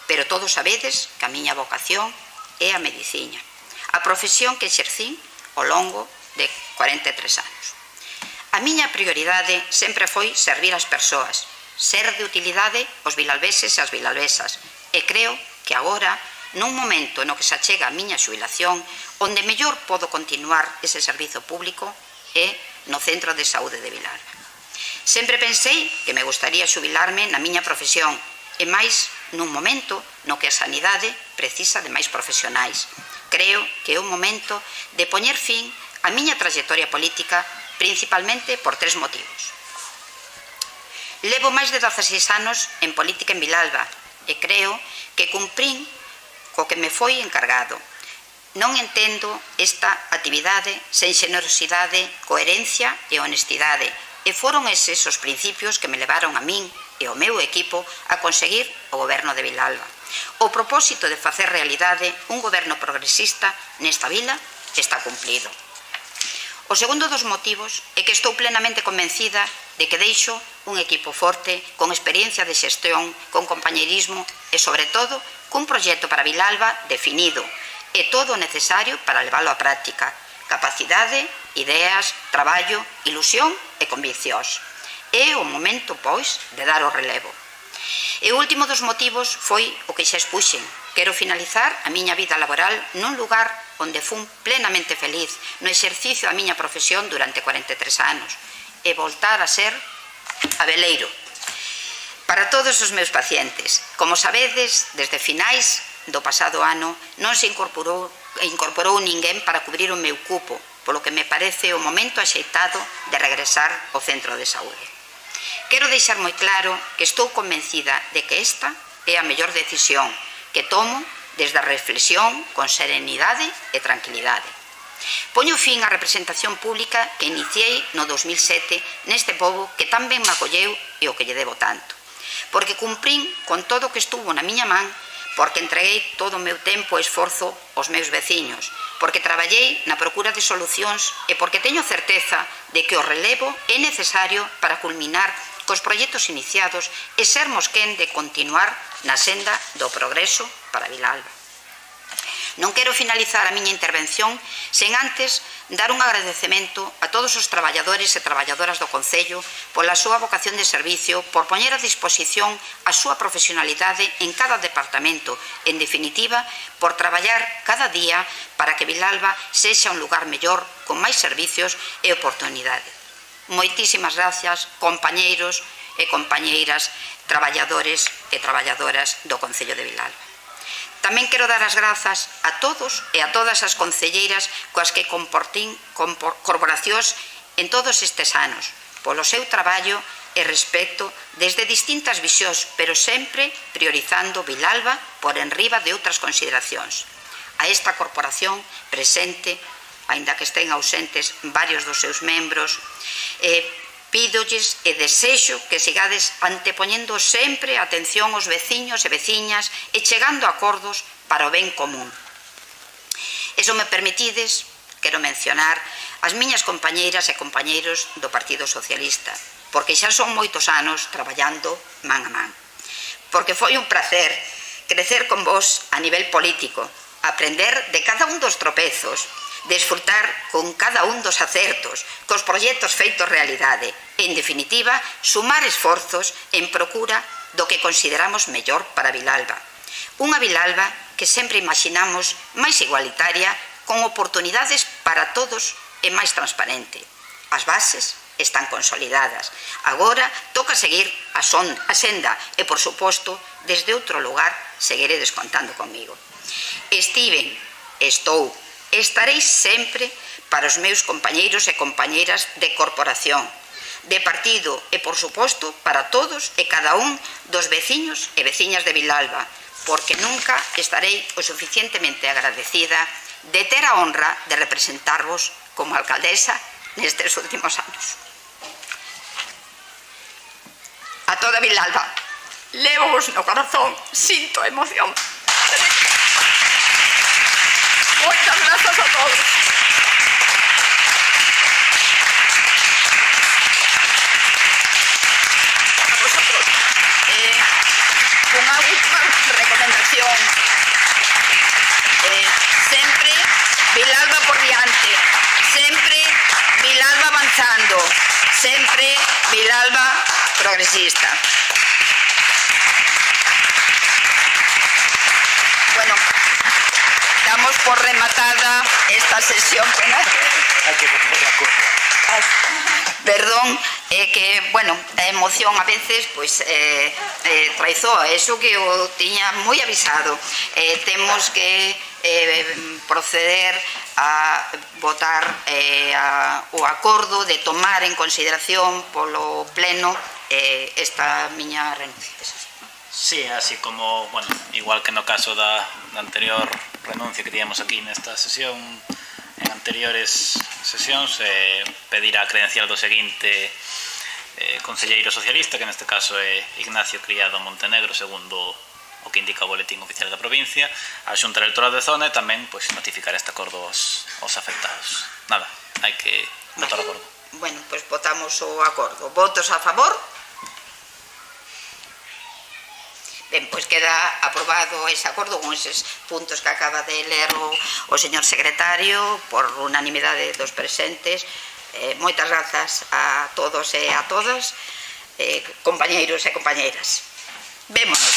pero todos sabedes que a miña vocación é a medicina, a profesión que exercín ao longo de 43 anos. A miña prioridade sempre foi servir as persoas, ser de utilidade aos vilalbeses e as vilalbesas, e creo que agora, nun momento no que se achega a miña xubilación, onde mellor podo continuar ese servizo público é no Centro de Saúde de Vilalba. Sempre pensei que me gustaría xubilarme na miña profesión, e máis nun momento no que a sanidade precisa de máis profesionais. Creo que é un momento de poñer fin á miña trayectoria política, principalmente por 3 motivos. Levo máis de 16 anos en política en Vilalba e creo que cumprín co que me foi encargado. Non entendo esta actividade sen xenerosidade, coherencia e honestidade, e foron eses os principios que me levaron a min e ao meu equipo a conseguir o goberno de Vilalba. O propósito de facer realidade un goberno progresista nesta vila está cumplido. O segundo dos motivos é que estou plenamente convencida de que deixo un equipo forte, con experiencia de xestión, con compañeirismo e, sobre todo, cun proxecto para Vilalba definido e todo o necesario para leválo á práctica. Capacidade, ideas, traballo, ilusión e conviccións. É o momento, pois, de dar o relevo. E o último dos motivos foi o que xa expuxen. Quero finalizar a miña vida laboral nun lugar onde fun plenamente feliz no exercicio da miña profesión durante 43 anos e voltar a ser abeleiro para todos os meus pacientes. Como sabedes, desde finais do pasado ano non se incorporou ninguén para cubrir o meu cupo, polo que me parece o momento axeitado de regresar ao centro de saúde. Quero deixar moi claro que estou convencida de que esta é a mellor decisión que tomo desde a reflexión con serenidade e tranquilidade. Poño fin á representación pública que iniciei no 2007 neste pobo que tan ben me acolleu e o que lle debo tanto, porque cumprín con todo o que estuvo na miña man porque entreguei todo o meu tempo e esforzo aos meus veciños, porque traballei na procura de solucións e porque teño certeza de que o relevo é necesario para culminar cos proxectos iniciados e sermos quen de continuar na senda do progreso para Vilalba. Non quero finalizar a miña intervención sen antes dar un agradecemento a todos os traballadores e traballadoras do Concello pola súa vocación de servicio, por poñer a disposición a súa profesionalidade en cada departamento, en definitiva, por traballar cada día para que Vilalba sexa un lugar mellor, con máis servicios e oportunidade. Moitísimas gracias, compañeiros e compañeiras, traballadores e traballadoras do Concello de Vilalba. Tamén quero dar as grazas a todos e a todas as concelleiras coas que compartín corporacións en todos estes anos, polo seu traballo e respecto desde distintas visións, pero sempre priorizando Vilalba por enriba de outras consideracións. A esta corporación presente, aínda que estén ausentes varios dos seus membros, pídolles e desexo que sigades antepoñendo sempre a atención aos veciños e veciñas e chegando a acordos para o ben común. E se me permitides, quero mencionar as miñas compañeiras e compañeiros do Partido Socialista, porque xa son moitos anos traballando man a man. Porque foi un placer crecer con vos a nivel político, aprender de cada un dos tropezos, desfrutar con cada un dos acertos, cos proxectos feitos realidade e, en definitiva, sumar esforzos en procura do que consideramos mellor para Vilalba. Unha Vilalba que sempre imaginamos máis igualitaria, con oportunidades para todos e máis transparente. As bases están consolidadas. Agora toca seguir a senda e, por suposto, desde outro lugar seguiredes contando comigo. Estiven, estou, estarei sempre para os meus compañeiros e compañeiras de corporación, de partido e, por suposto, para todos e cada un dos veciños e veciñas de Vilalba, porque nunca estarei o suficientemente agradecida de ter a honra de representarvos como alcaldesa nestes últimos anos. A toda Vilalba, levos no corazón, sinto emoción. Moitas grazas a todos. A vosotros. Unha última recomendación. Sempre Vilalba por diante. Sempre Vilalba avanzando. Sempre Vilalba progresista. Bueno, damos por rematada esta sesión plenaria. Perdón, que, bueno, a emoción a veces pues traizoa, eso que o tiña moi avisado. Temos que proceder a votar o acordo de tomar en consideración polo pleno esta miña renuncia. Sí, así como, bueno, igual que no caso da anterior renuncia que teníamos aquí nesta sesión, en anteriores sesións, pedir a credencial do seguinte conselleiro socialista, que neste caso é Ignacio Criado Montenegro, segundo o que indica o boletín oficial da provincia, a Xunta Electoral de Zona e tamén notificar este acordo aos afectados. Nada, hai que votar o acordo. Bueno, pois votamos o acordo. Votos a favor? Ben, pois queda aprobado ese acordo con eses puntos que acaba de ler o señor secretario por unanimidade dos presentes. Moitas grazas a todos e a todas, compañeiros e compañeiras. Vémonos.